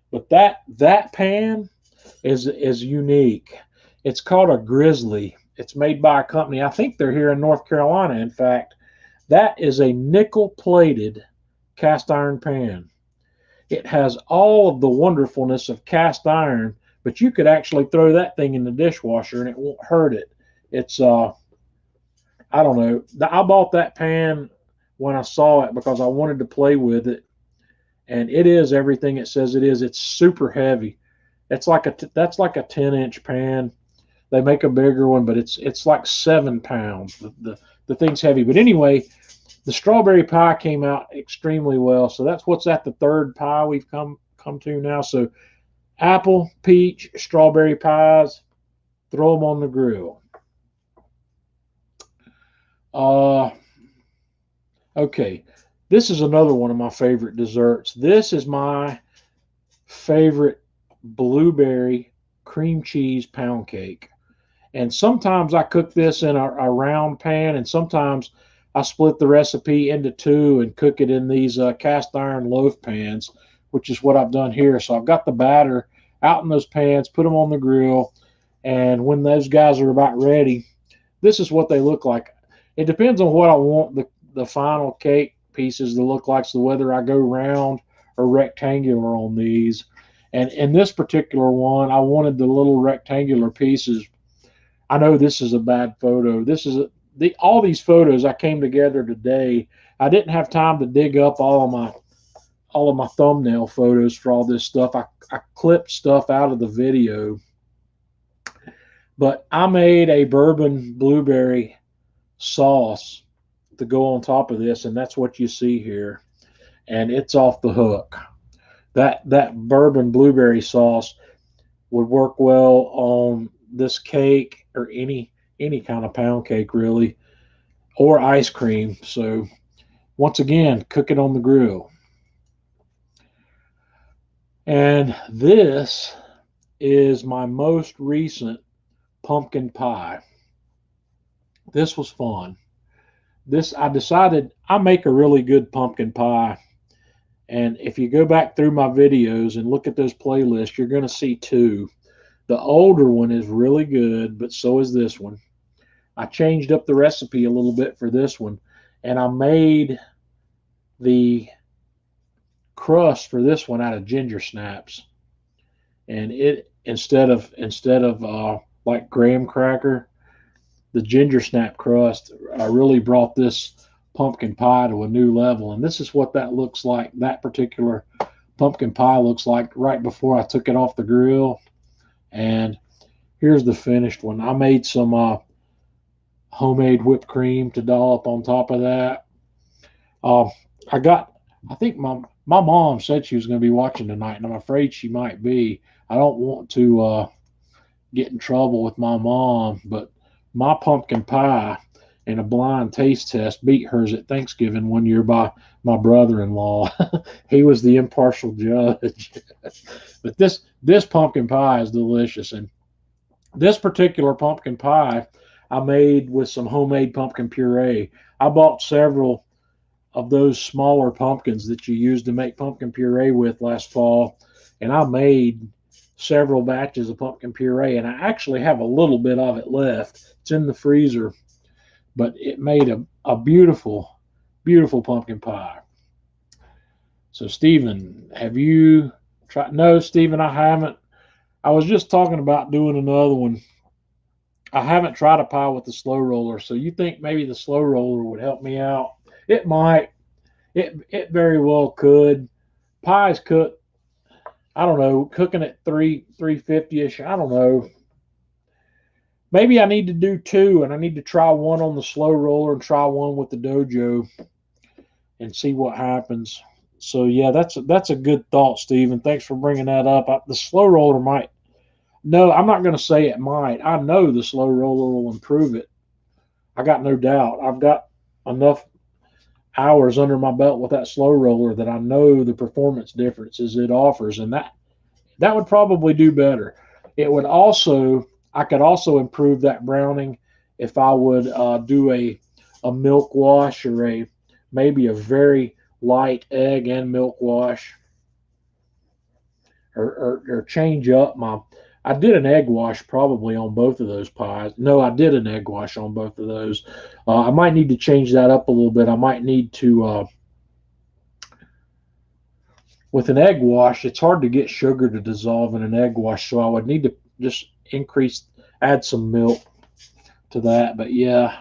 but that pan is unique. It's called a Grizzly. It's made by a company. I think they're here in North Carolina. In fact, that is a nickel-plated cast iron pan. It has all of the wonderfulness of cast iron, but you could actually throw that thing in the dishwasher and it won't hurt it. It's I don't know. I bought that pan when I saw it because I wanted to play with it, and it is everything it says it is. It's super heavy. That's like a 10-inch pan. They make a bigger one, but it's like 7 pounds. The thing's heavy. But anyway, the strawberry pie came out extremely well. So that's what's at the third pie we've come to now. So apple, peach, strawberry pies, throw them on the grill. Okay, this is another one of my favorite desserts. This is my favorite blueberry cream cheese pound cake. And sometimes I cook this in a round pan, and sometimes I split the recipe into two and cook it in these cast iron loaf pans, which is what I've done here. So I've got the batter out in those pans, put them on the grill, and when those guys are about ready, this is what they look like. It depends on what I want the final cake pieces to look like, so whether I go round or rectangular on these. And in this particular one, I wanted the little rectangular pieces. I know this is a bad photo. All these photos I came together today. I didn't have time to dig up all of my thumbnail photos for all this stuff. I clipped stuff out of the video. But I made a bourbon blueberry sauce to go on top of this, and that's what you see here. And it's off the hook. That bourbon blueberry sauce would work well on this cake or any kind of pound cake really, or ice cream. So once again, cook it on the grill. And this is my most recent pumpkin pie. This was fun. I decided I make a really good pumpkin pie, And if you go back through my videos and look at those playlists, you're going to see two. The older one is really good, but so is this one. I changed up the recipe a little bit for this one, and I made the crust for this one out of ginger snaps. And it instead of like graham cracker, the ginger snap crust really brought this pumpkin pie to a new level. And this is what that looks like. That particular pumpkin pie looks like right before I took it off the grill. And here's the finished one. I made some homemade whipped cream to dollop on top of that. Uh, I got, I think my mom said she was going to be watching tonight, and I'm afraid she might be. I don't want to get in trouble with my mom, but my pumpkin pie in a blind taste test beat hers at Thanksgiving one year by my brother-in-law. He was the impartial judge. But this pumpkin pie is delicious, and this particular pumpkin pie I made with some homemade pumpkin puree. I bought several of those smaller pumpkins that you use to make pumpkin puree with last fall, and I made several batches of pumpkin puree, and I actually have a little bit of it left. It's in the freezer, but it made a beautiful, beautiful pumpkin pie. So, Stephen, have you tried? No, Stephen, I haven't. I was just talking about doing another one. I haven't tried a pie with the slow roller, so you think maybe the slow roller would help me out? It might. It very well could. Pies cook. I don't know, cooking at 350 ish. I don't know. Maybe I need to do two, and I need to try one on the slow roller and try one with the dojo and see what happens. So yeah, that's a good thought, Stephen. Thanks for bringing that up. The slow roller might. No, I'm not going to say it might. I know the slow roller will improve it. I got no doubt. I've got enough hours under my belt with that slow roller that I know the performance differences it offers, and that would probably do better. It would also, I could also improve that browning if I would do a milk wash or a maybe a very light egg and milk wash, or change up my. I did an egg wash probably on both of those pies. No, I did an egg wash on both of those. I might need to change that up a little bit. I might need to with an egg wash, it's hard to get sugar to dissolve in an egg wash, so I would need to just add some milk to that. But yeah,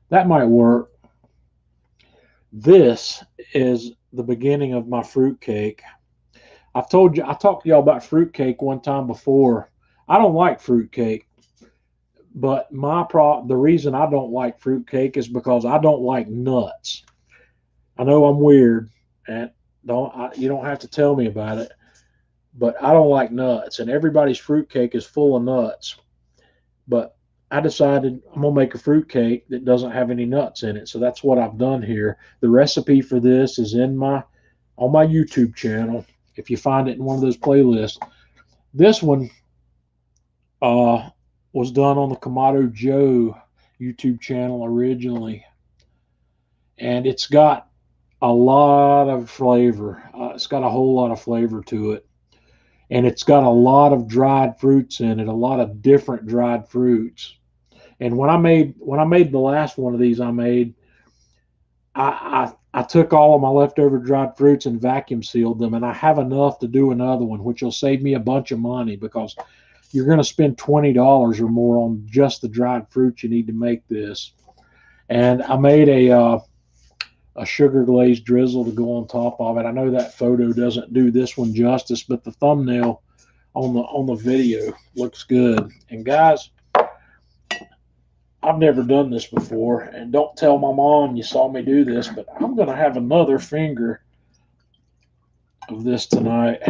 that might work. This is the beginning of my fruit cake. I talked to y'all about fruit cake one time before. I don't like fruit cake, but the reason I don't like fruit cake is because I don't like nuts. I know I'm weird, and you don't have to tell me about it, but I don't like nuts, and everybody's fruit cake is full of nuts. But I decided I'm gonna make a fruit cake that doesn't have any nuts in it, so that's what I've done here. The recipe for this is on my YouTube channel. If you find it in one of those playlists, this one uh, was done on the Kamado Joe YouTube channel originally, and it's got a lot of flavor. It's got a whole lot of flavor to it, and it's got a lot of dried fruits in it, a lot of different dried fruits. And when I made the last one of these, I took all of my leftover dried fruits and vacuum sealed them, and I have enough to do another one, which will save me a bunch of money because you're going to spend $20 or more on just the dried fruit you need to make this. And I made a sugar glazed drizzle to go on top of it. I know that photo doesn't do this one justice, but the thumbnail on the video looks good. And guys, I've never done this before, and don't tell my mom you saw me do this, but I'm going to have another finger of this tonight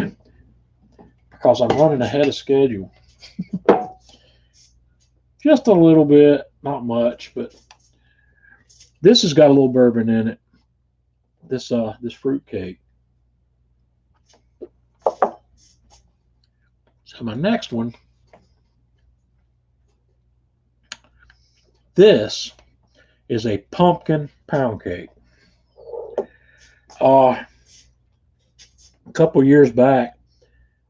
because I'm running ahead of schedule. Just a little bit, not much, but this has got a little bourbon in it. This fruit cake. So my next one, this is a pumpkin pound cake. Uh, a couple years back,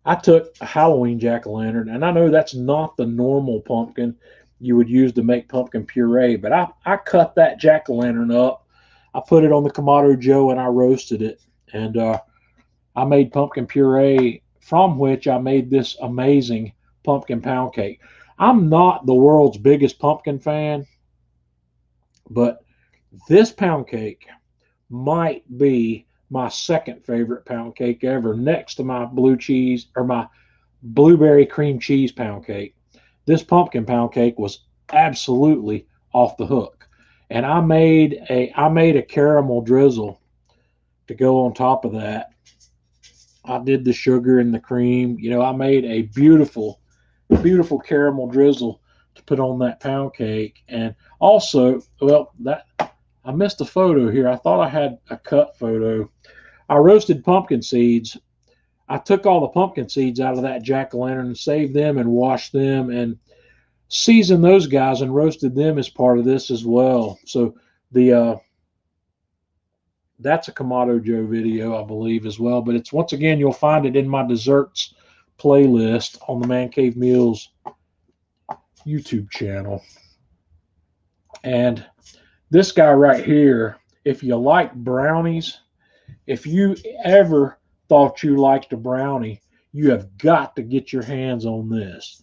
I took a Halloween jack-o'-lantern, and I know that's not the normal pumpkin you would use to make pumpkin puree, but I cut that jack-o'-lantern up. I put it on the Kamado Joe and I roasted it. And I made pumpkin puree, from which I made this amazing pumpkin pound cake. I'm not the world's biggest pumpkin fan, but this pound cake might be my second favorite pound cake ever, next to my blue cheese or my blueberry cream cheese pound cake. This pumpkin pound cake was absolutely off the hook. And I made a caramel drizzle to go on top of that. I did the sugar and the cream. I made a beautiful, beautiful caramel drizzle to put on that pound cake. And also, well, that I missed a photo here. I thought I had a cut photo. I roasted pumpkin seeds. I took all the pumpkin seeds out of that jack-o'-lantern and saved them and washed them and seasoned those guys and roasted them as part of this as well. So the that's a Kamado Joe video, I believe, as well. But it's, once again, you'll find it in my desserts playlist on the Man Cave Meals YouTube channel. And this guy right here, if you like brownies, if you ever thought you liked a brownie, you have got to get your hands on this.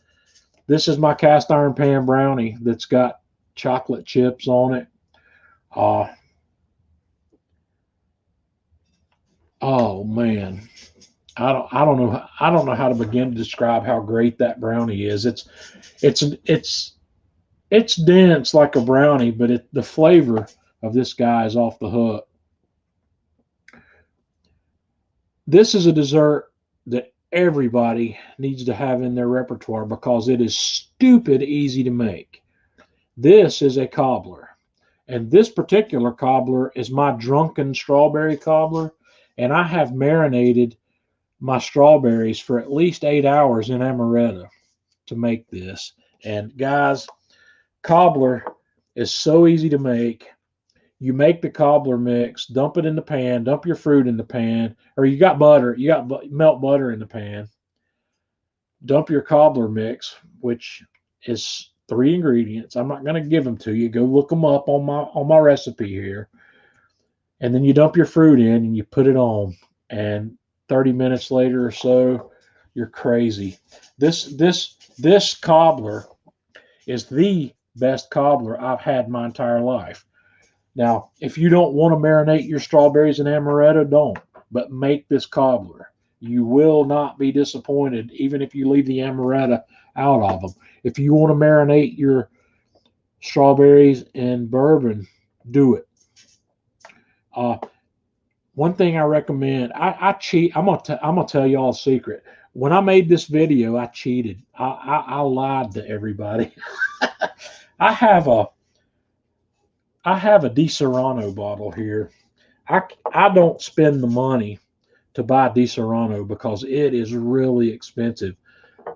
This is my cast iron pan brownie that's got chocolate chips on it. Oh man, I don't know how to begin to describe how great that brownie is. It's dense like a brownie, but the flavor of this guy is off the hook. This is a dessert that everybody needs to have in their repertoire because it is stupid easy to make. This is a cobbler, and this particular cobbler is my drunken strawberry cobbler, and I have marinated my strawberries for at least 8 hours in amaretto to make this. And guys, cobbler is so easy to make. You make the cobbler mix, dump it in the pan, dump your fruit in the pan, or you got butter, melt butter in the pan. Dump your cobbler mix, which is 3 ingredients. I'm not going to give them to you. Go look them up on my recipe here. And then you dump your fruit in and you put it on. And 30 minutes later or so, you're crazy. This cobbler is the best cobbler I've had my entire life. Now, if you don't want to marinate your strawberries in amaretto, don't. But make this cobbler. You will not be disappointed, even if you leave the amaretto out of them. If you want to marinate your strawberries in bourbon, do it. One thing I recommend, I cheat. I'm gonna tell y'all a secret. When I made this video, I cheated. I lied to everybody. I have a Di Serrano bottle here. I don't spend the money to buy Di Serrano because it is really expensive.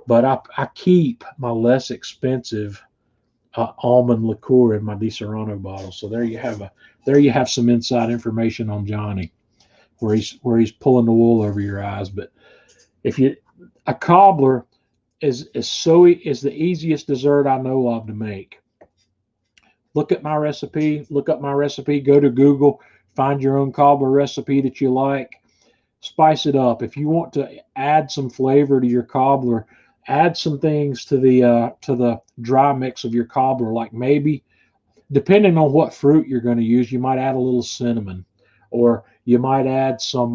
But I keep my less expensive almond liqueur in my Di Serrano bottle. So there you have some inside information on Johnny, where he's pulling the wool over your eyes. But a cobbler is the easiest dessert I know of to make. Look up my recipe, go to Google, find your own cobbler recipe that you like, spice it up. If you want to add some flavor to your cobbler, add some things to the dry mix of your cobbler, like maybe, depending on what fruit you're going to use, you might add a little cinnamon, or you might add some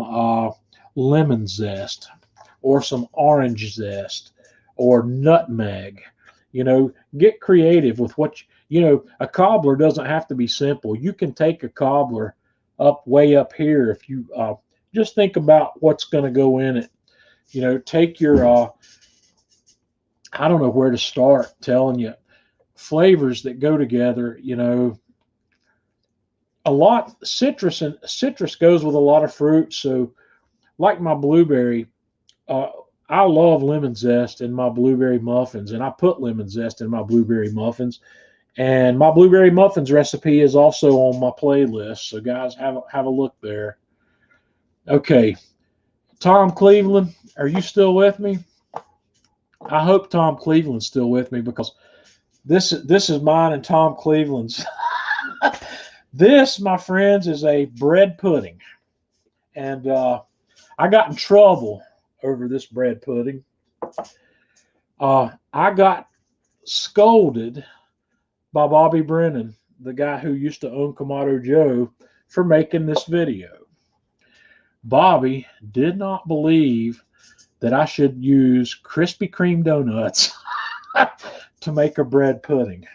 lemon zest, or some orange zest, or nutmeg. Get creative with a cobbler doesn't have to be simple. You can take a cobbler way up here if you just think about what's going to go in it. Take your I don't know where to start telling you flavors that go together. A lot citrus goes with a lot of fruit. So, like my blueberry, I love lemon zest in my blueberry muffins, and I put lemon zest in my blueberry muffins. And my blueberry muffins recipe is also on my playlist. So, guys, have a look there. Okay, Tom Cleveland, are you still with me? I hope Tom Cleveland's still with me because this is mine and Tom Cleveland's. This, my friends, is a bread pudding, and I got in trouble over this bread pudding. I got scolded by Bobby Brennan, the guy who used to own Kamado Joe, for making this video. Bobby did not believe that I should use Krispy Kreme donuts to make a bread pudding.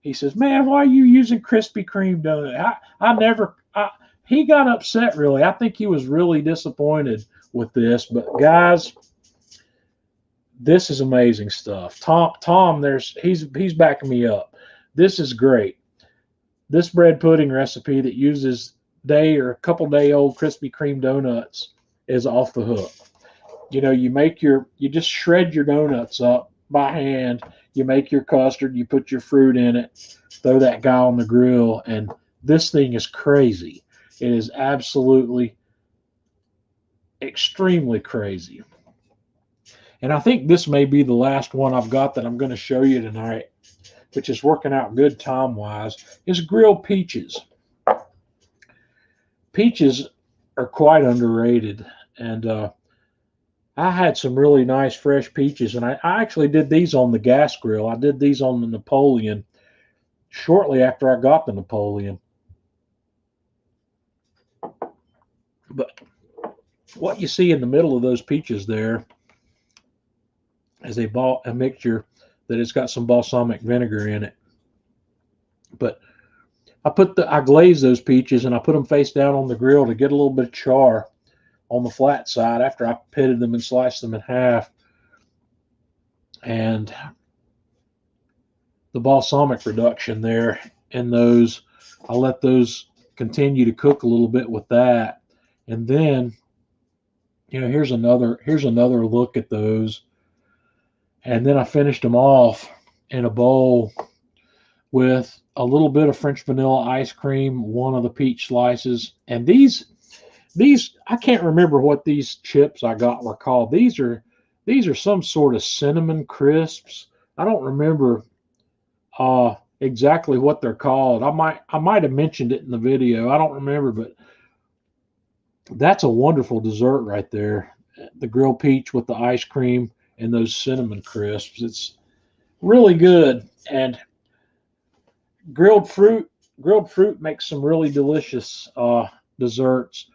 He says, "Man, why are you using Krispy Kreme donut?" He got upset, really. I think he was really disappointed with this. But guys, this is amazing stuff. Tom, he's backing me up. This is great. This bread pudding recipe that uses day or a couple day old Krispy Kreme donuts is off the hook. You just shred your donuts up by hand. You make your custard, you put your fruit in it, throw that guy on the grill, and this thing is crazy. It is absolutely extremely crazy. And I think this may be the last one I've got that I'm going to show you tonight, which is working out good time-wise, is grilled peaches. Peaches are quite underrated, and I had some really nice fresh peaches, and I actually did these on the gas grill. I did these on the Napoleon shortly after I got the Napoleon. But what you see in the middle of those peaches there is a mixture that has got some balsamic vinegar in it. But I glazed those peaches and I put them face down on the grill to get a little bit of char on the flat side after I pitted them and sliced them in half. And the balsamic reduction there in those, I let those continue to cook a little bit with that. And then, here's another look at those. And then I finished them off in a bowl with a little bit of French vanilla ice cream, one of the peach slices. And these, I can't remember what these chips I got were called. These are some sort of cinnamon crisps. I don't remember exactly what they're called. I might have mentioned it in the video. I don't remember, but that's a wonderful dessert right there. The grilled peach with the ice cream and those cinnamon crisps. It's really good. And grilled fruit makes some really delicious desserts.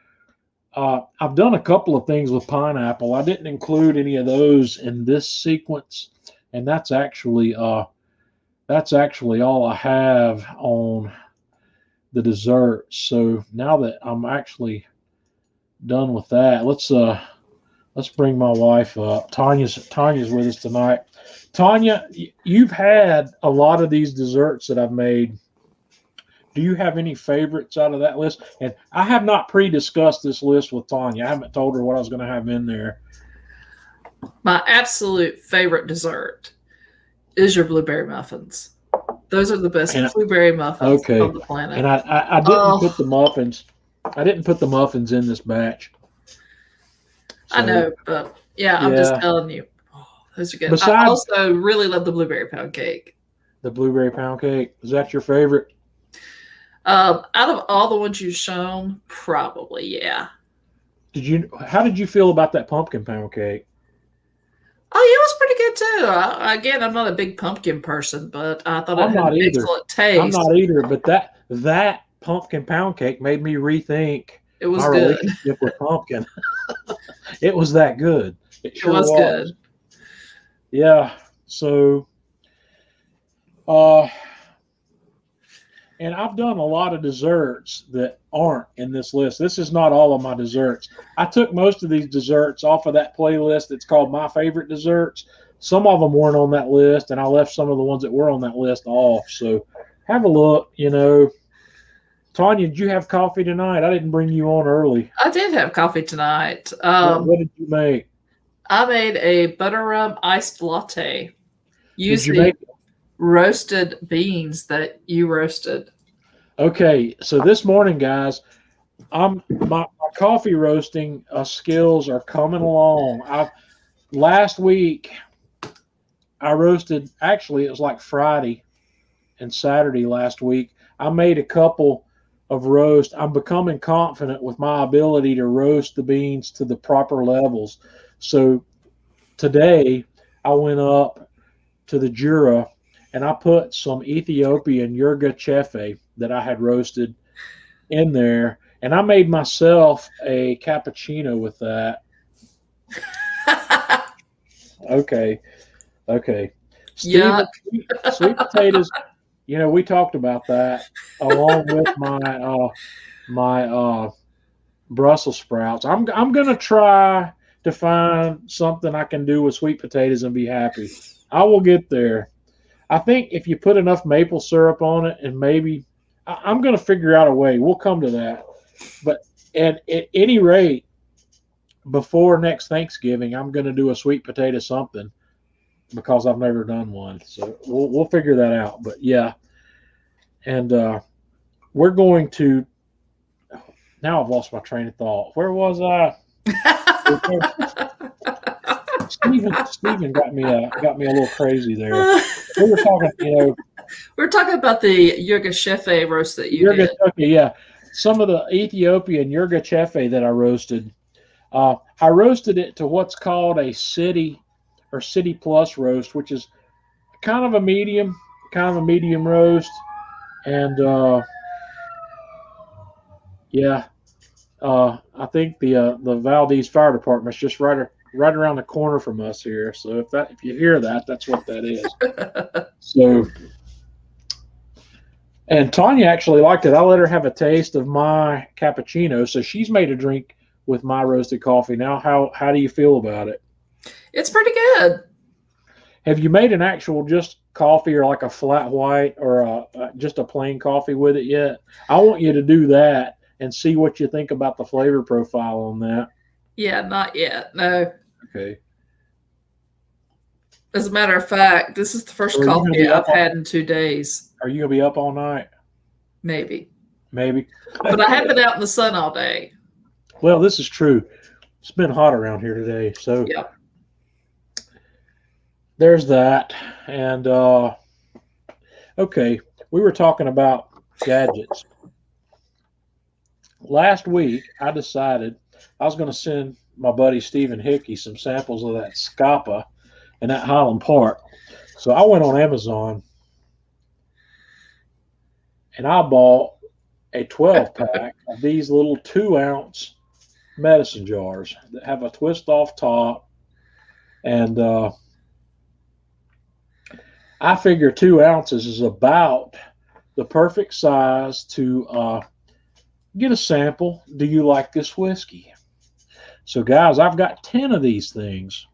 I've done a couple of things with pineapple. I didn't include any of those in this sequence, and that's actually all I have on the desserts. So now that I'm actually done with that, let's bring my wife up. Tanya's with us tonight. Tanya, you've had a lot of these desserts that I've made. Do you have any favorites out of that list? And I have not pre-discussed this list with Tanya. I haven't told her what I was going to have in there. My absolute favorite dessert is your blueberry muffins. Those are the best blueberry muffins on the planet. And I didn't put the muffins. I didn't put the muffins in this batch. So, I know, but I'm just telling you. Oh, those are good. I also really love the blueberry pound cake. The blueberry pound cake. Is that your favorite? Out of all the ones you've shown, probably, yeah. How did you feel about that pumpkin pound cake? Oh, yeah, it was pretty good too. Again, I'm not a big pumpkin person, but I thought it had an excellent taste. I'm not either, but that pumpkin pound cake made me rethink my relationship with pumpkin. It was that good. It sure was good. Yeah. So, and I've done a lot of desserts that aren't in this list. This is not all of my desserts. I took most of these desserts off of that playlist. It's called My Favorite Desserts. Some of them weren't on that list, and I left some of the ones that were on that list off. So have a look, Tanya, did you have coffee tonight? I didn't bring you on early. I did have coffee tonight. What did you make? I made a butter rum iced latte using roasted beans that you roasted. Okay, so this morning, guys, my my coffee roasting skills are coming along. Last week I roasted. Actually, it was like Friday and Saturday last week. I made a couple of roast. I'm becoming confident with my ability to roast the beans to the proper levels. So today I went up to the Jura and I put some Ethiopian Yirga Chefe that I had roasted in there, and I made myself a cappuccino with that. Okay. Steven, sweet potatoes. We talked about that along with my Brussels sprouts. I'm gonna try to find something I can do with sweet potatoes and be happy. I will get there. I think if you put enough maple syrup on it, and maybe I'm gonna figure out a way. We'll come to that. But at any rate, before next Thanksgiving, I'm gonna do a sweet potato something because I've never done one. So we'll figure that out. But yeah, and we're going to. Now I've lost my train of thought. Where was I? Stephen got me a little crazy there. We were talking, we're talking about the Yirga Chefe roast that you did. Yeah, some of the Ethiopian Yirga Chefe that I roasted. I roasted it to what's called a city or city plus roast, which is kind of a medium roast, and I think the Valdez Fire Department is just right around the corner from us here. So if you hear that, that's what that is. So, and Tanya actually liked it. I let her have a taste of my cappuccino, so she's made a drink with my roasted coffee. Now, how do you feel about it? It's pretty good. Have you made an actual just coffee or like a flat white or just a plain coffee with it yet? I want you to do that and see what you think about the flavor profile on that. Yeah, not yet. No. Okay. As a matter of fact, this is the first coffee I've had in 2 days. Are you going to be up all night? Maybe. But I have been out in the sun all day. Well, this is true. It's been hot around here today. So yep. There's that. And, okay, we were talking about gadgets. Last week, I decided I was going to send my buddy Stephen Hickey some samples of that Scapa in that Highland Park. So I went on Amazon and I bought a 12-pack of these little 2-ounce medicine jars that have a twist off top. And I figure 2 ounces is about the perfect size to get a sample. Do you like this whiskey? So guys, I've got 10 of these things.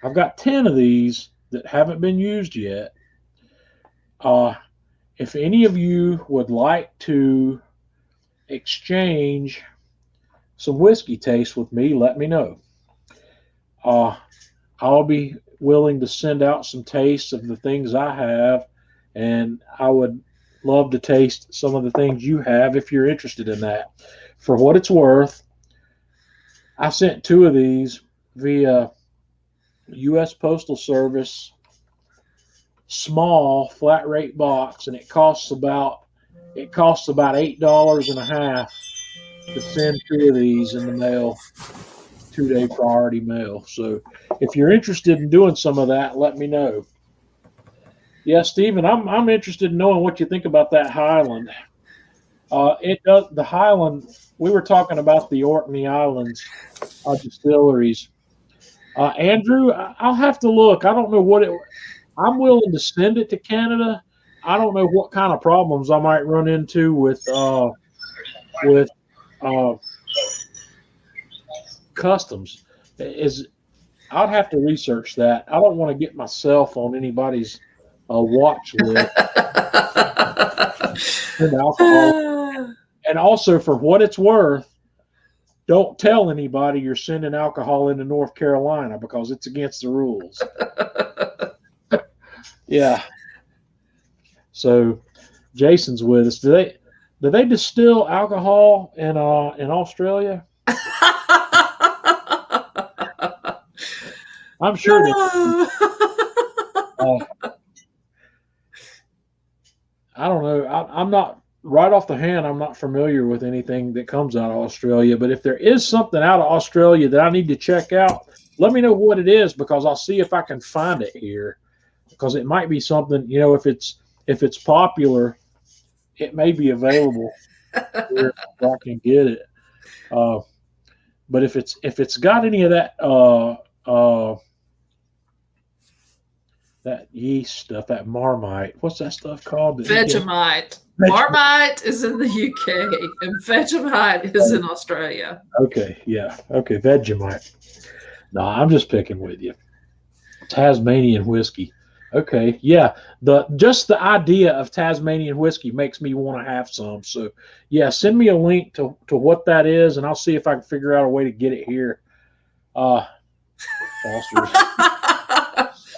I've got 10 of these that haven't been used yet. If any of you would like to exchange some whiskey taste with me, let me know. I'll be willing to send out some tastes of the things I have, and I would love to taste some of the things you have if you're interested in that. For what it's worth, I sent 2 of these via U.S. Postal Service small flat rate box, and it costs about $8.50 to send 2 of these in the mail, 2-day priority mail. So if you're interested in doing some of that, let me know. Yeah, Stephen, I'm interested in knowing what you think about that Highland. The Highland. We were talking about the Orkney Islands distilleries. Andrew, I'll have to look. I don't know what it. I'm willing to send it to Canada. I don't know what kind of problems I might run into with customs. I'd have to research that. I don't want to get myself on anybody's watch list. And alcohol. And also, for what it's worth, don't tell anybody you're sending alcohol into North Carolina because it's against the rules. Yeah. So Jason's with us. Do they distill alcohol in Australia? I'm sure they. I don't know. I'm not right off the hand. I'm not familiar with anything that comes out of Australia. But if there is something out of Australia that I need to check out, let me know what it is, because I'll see if I can find it here. Because it might be something, if it's popular, it may be available where I can get it. But if it's got any of that yeast stuff, that Marmite, what's that stuff called? Vegemite. Marmite is in the UK and Vegemite is in Australia. Okay, yeah. Okay, Vegemite. No, I'm just picking with you. Tasmanian whiskey. Okay, yeah. Just the idea of Tasmanian whiskey makes me want to have some. So, yeah, send me a link to what that is, and I'll see if I can figure out a way to get it here. Foster's.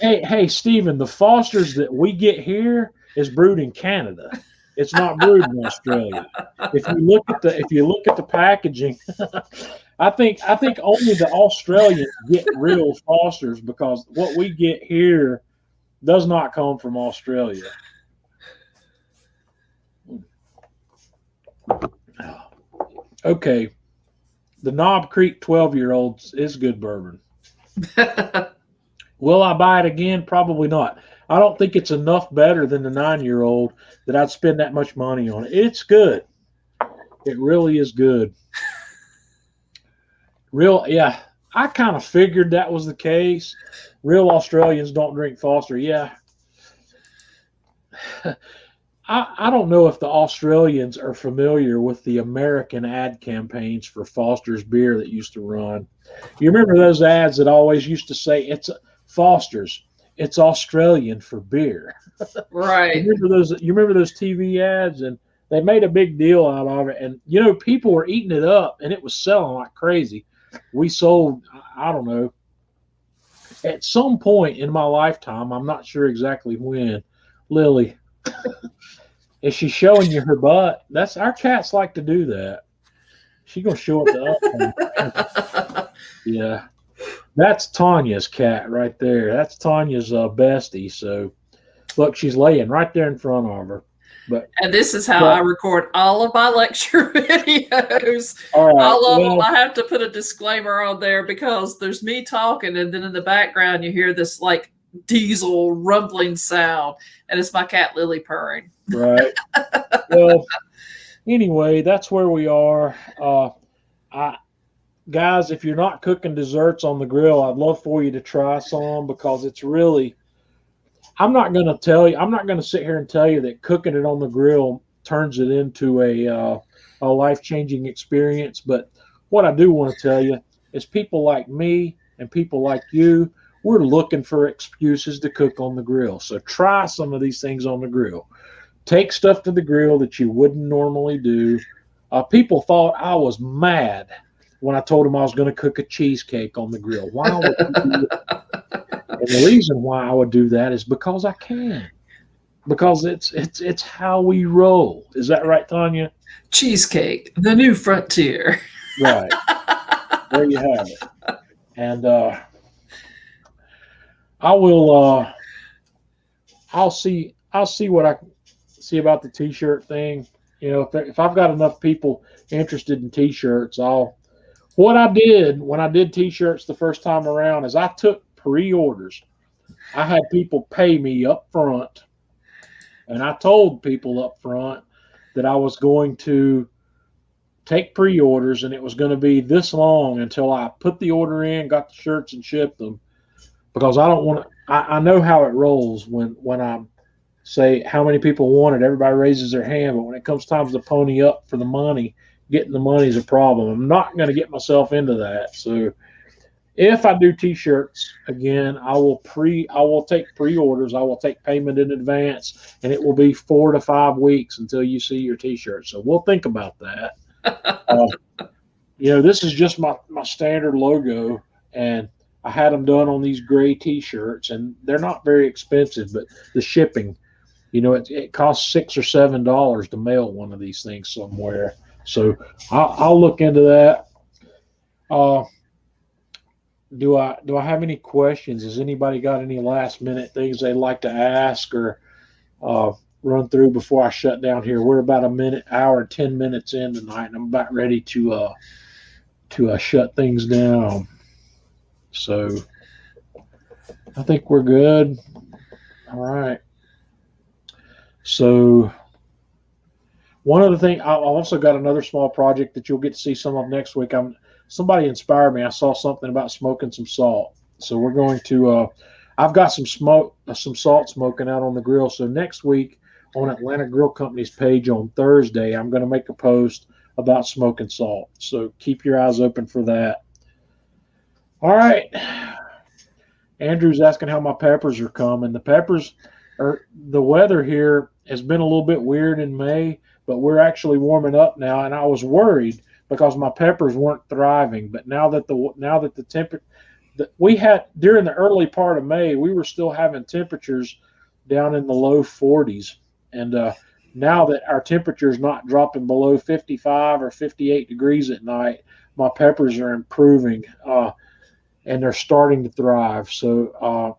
Hey, Stephen, the Foster's that we get here is brewed in Canada. It's not brewed in Australia. If you look at the packaging, I think only the Australians get real Foster's, because what we get here does not come from Australia. Okay, the Knob Creek 12-year-olds is good bourbon. Will I buy it again? Probably not. I don't think it's enough better than the 9-year-old that I'd spend that much money on it. It's good. It really is good. Yeah. I kind of figured that was the case. Real Australians don't drink Foster. Yeah. I don't know if the Australians are familiar with the American ad campaigns for Foster's beer that used to run. You remember those ads that always used to say, it's Foster's, it's Australian for beer. Right. You remember those TV ads, and they made a big deal out of it. And, people were eating it up, and it was selling like crazy. We sold, I don't know, at some point in my lifetime, I'm not sure exactly when, Lily, is she showing you her butt? That's our cats like to do that. She's gonna show it to us. Yeah, that's Tanya's cat right there. That's Tanya's bestie. So, look, she's laying right there in front of her. And this is how I record all of my lecture videos. All of them, I have to put a disclaimer on there, because there's me talking, and then in the background you hear this like diesel rumbling sound, and it's my cat Lily purring. Right. Well, anyway, that's where we are. Guys, if you're not cooking desserts on the grill, I'd love for you to try some, because it's really, I'm not going to sit here and tell you that cooking it on the grill turns it into a life-changing experience. But what I do want to tell you is, people like me and people like you, we're looking for excuses to cook on the grill. So try some of these things on the grill. Take stuff to the grill that you wouldn't normally do. People thought I was mad when I told them I was going to cook a cheesecake on the grill. Why would you do that? And the reason why I would do that is because I can. Because it's how we roll. Is that right, Tanya? Cheesecake, the new frontier. Right. There you have it. And I'll see what I can see about the T-shirt thing. If I've got enough people interested in T-shirts, what I did when I did T-shirts the first time around is I took pre-orders. I had people pay me up front, and I told people up front that I was going to take pre-orders, and it was going to be this long until I put the order in, got the shirts, and shipped them, because I don't want to. I know how it rolls when I say how many people want it. Everybody raises their hand, but when it comes time to pony up for the money, getting the money is a problem. I'm not going to get myself into that. So if I do T-shirts again, I will take pre-orders. I will take payment in advance, and it will be 4 to 5 weeks until you see your T-shirt. So we'll think about that. This is just my standard logo, and I had them done on these gray T-shirts, and they're not very expensive, but the shipping it costs $6 or $7 to mail one of these things somewhere. So I'll look into that. Do I have any questions? Has anybody got any last minute things they'd like to ask or run through before I shut down here? We're about hour and 10 minutes in tonight, and I'm about ready to shut things down. So I think we're good. All right. So one other thing, I also got another small project that you'll get to see some of next week. Somebody inspired me. I saw something about smoking some salt. So we're going to, I've got some salt smoking out on the grill. So next week on Atlanta Grill Company's page on Thursday, I'm going to make a post about smoking salt. So keep your eyes open for that. All right. Andrew's asking how my peppers are coming. The weather here has been a little bit weird in May, but we're actually warming up now. And I was worried because my peppers weren't thriving. But now that the temperature that we had during the early part of May, we were still having temperatures down in the low 40s. And now that our temperature is not dropping below 55 or 58 degrees at night, my peppers are improving and they're starting to thrive. So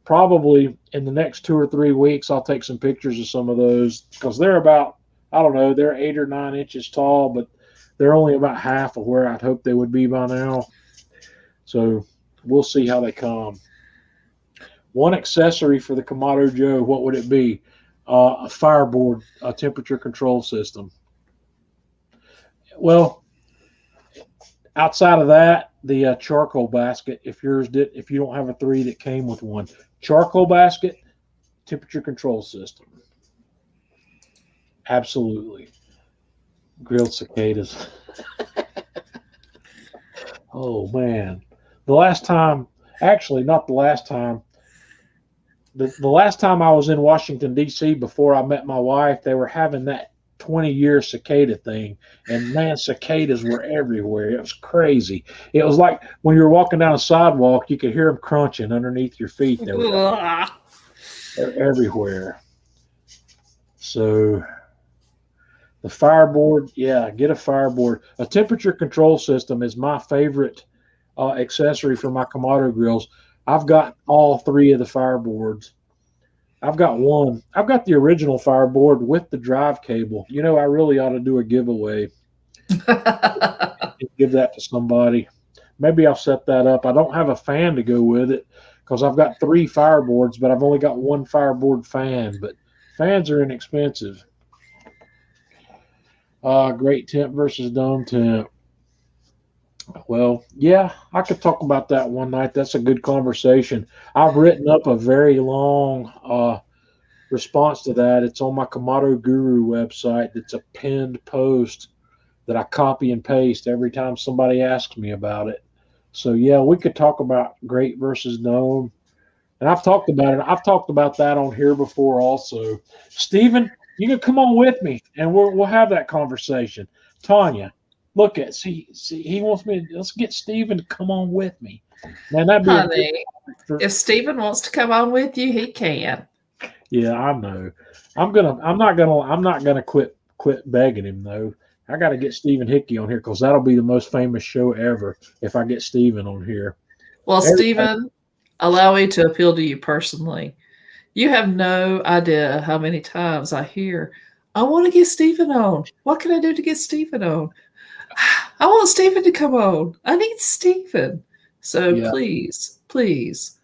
probably in the next 2 or 3 weeks, I'll take some pictures of some of those because they're about, I don't know, they're 8 or 9 inches tall, but they're only about half of where I'd hope they would be by now. So we'll see how they come. One accessory for the Kamado Joe, what would it be? A fireboard, a temperature control system. Well, outside of that, the charcoal basket, if you don't have a 3 that came with one, charcoal basket, temperature control system. Absolutely. Grilled cicadas. Oh man. The last time I was in Washington, D.C. before I met my wife, they were having that 20-year cicada thing. And man, cicadas were everywhere. It was crazy. It was like when you were walking down a sidewalk, you could hear them crunching underneath your feet. They're everywhere. So the fireboard, yeah, get a fireboard. A temperature control system is my favorite accessory for my Kamado grills. I've got all 3 of the fireboards. I've got one. I've got the original fireboard with the drive cable. I really ought to do a giveaway. Give that to somebody. Maybe I'll set that up. I don't have a fan to go with it because I've got 3 fireboards, but I've only got 1 fireboard fan. But fans are inexpensive. Great temp versus dome temp. Well, yeah, I could talk about that one night. That's a good conversation. I've written up a very long response to that. It's on my Kamado Guru website. It's a pinned post that I copy and paste every time somebody asks me about it. So, yeah, we could talk about great versus dome. And I've talked about it. I've talked about that on here before also. Stephen, you can come on with me, and we'll have that conversation. Tanya. Look at see he wants me let's get Stephen to come on with me. Man, that'd be if Stephen wants to come on with you, he can. Yeah, I know. I'm not gonna quit begging him though. I gotta get Stephen Hickey on here because that'll be the most famous show ever if I get Stephen on here. Well, Stephen, allow me to appeal to you personally. You have no idea how many times I hear, I want to get Stephen on. What can I do to get Stephen on? I want Stephen to come on. I need Stephen. So yeah. please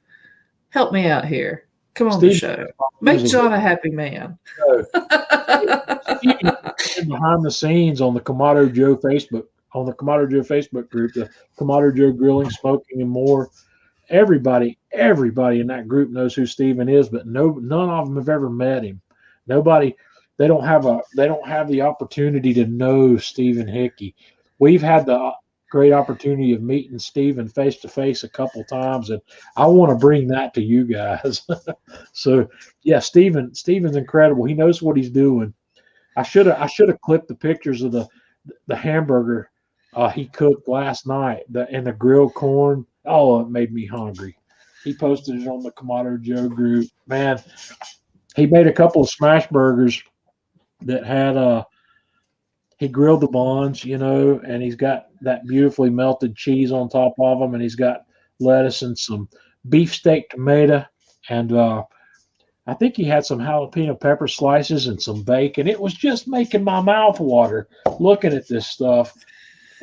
help me out here. Come on the show. Make John a happy man. Behind the scenes on the Kamado Joe Facebook, group, the Kamado Joe Grilling, Smoking, and More. Everybody in that group knows who Stephen is, but none of them have ever met him. Nobody. They don't have the opportunity to know Stephen Hickey. We've had the great opportunity of meeting Stephen face to face a couple times, and I want to bring that to you guys. So, yeah, Stephen's incredible. He knows what he's doing. I should have clipped the pictures of the hamburger he cooked last night, and the grilled corn. Oh, it made me hungry. He posted it on the Kamado Joe group. Man, he made a couple of smash burgers that had he grilled the buns, and he's got that beautifully melted cheese on top of them, and he's got lettuce and some beefsteak tomato, and I think he had some jalapeno pepper slices and some bacon. It was just making my mouth water looking at this stuff.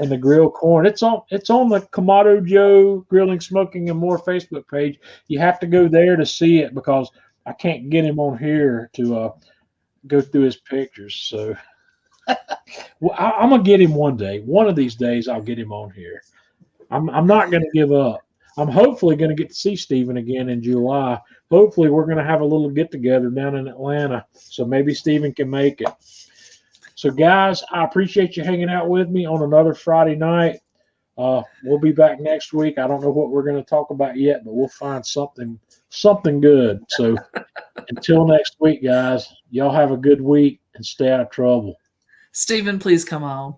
And the grilled corn. It's on the Kamado Joe Grilling, Smoking, and More Facebook page. You have to go there to see it because I can't get him on here to go through his pictures. So well, I'm gonna get him one day. One of these days, I'll get him on here. I'm not gonna give up. I'm hopefully gonna get to see Stephen again in July. Hopefully, we're gonna have a little get together down in Atlanta. So maybe Stephen can make it. So, guys, I appreciate you hanging out with me on another Friday night. We'll be back next week. I don't know what we're going to talk about yet, but we'll find something good. So, until next week, guys, y'all have a good week and stay out of trouble. Stephen, please come on.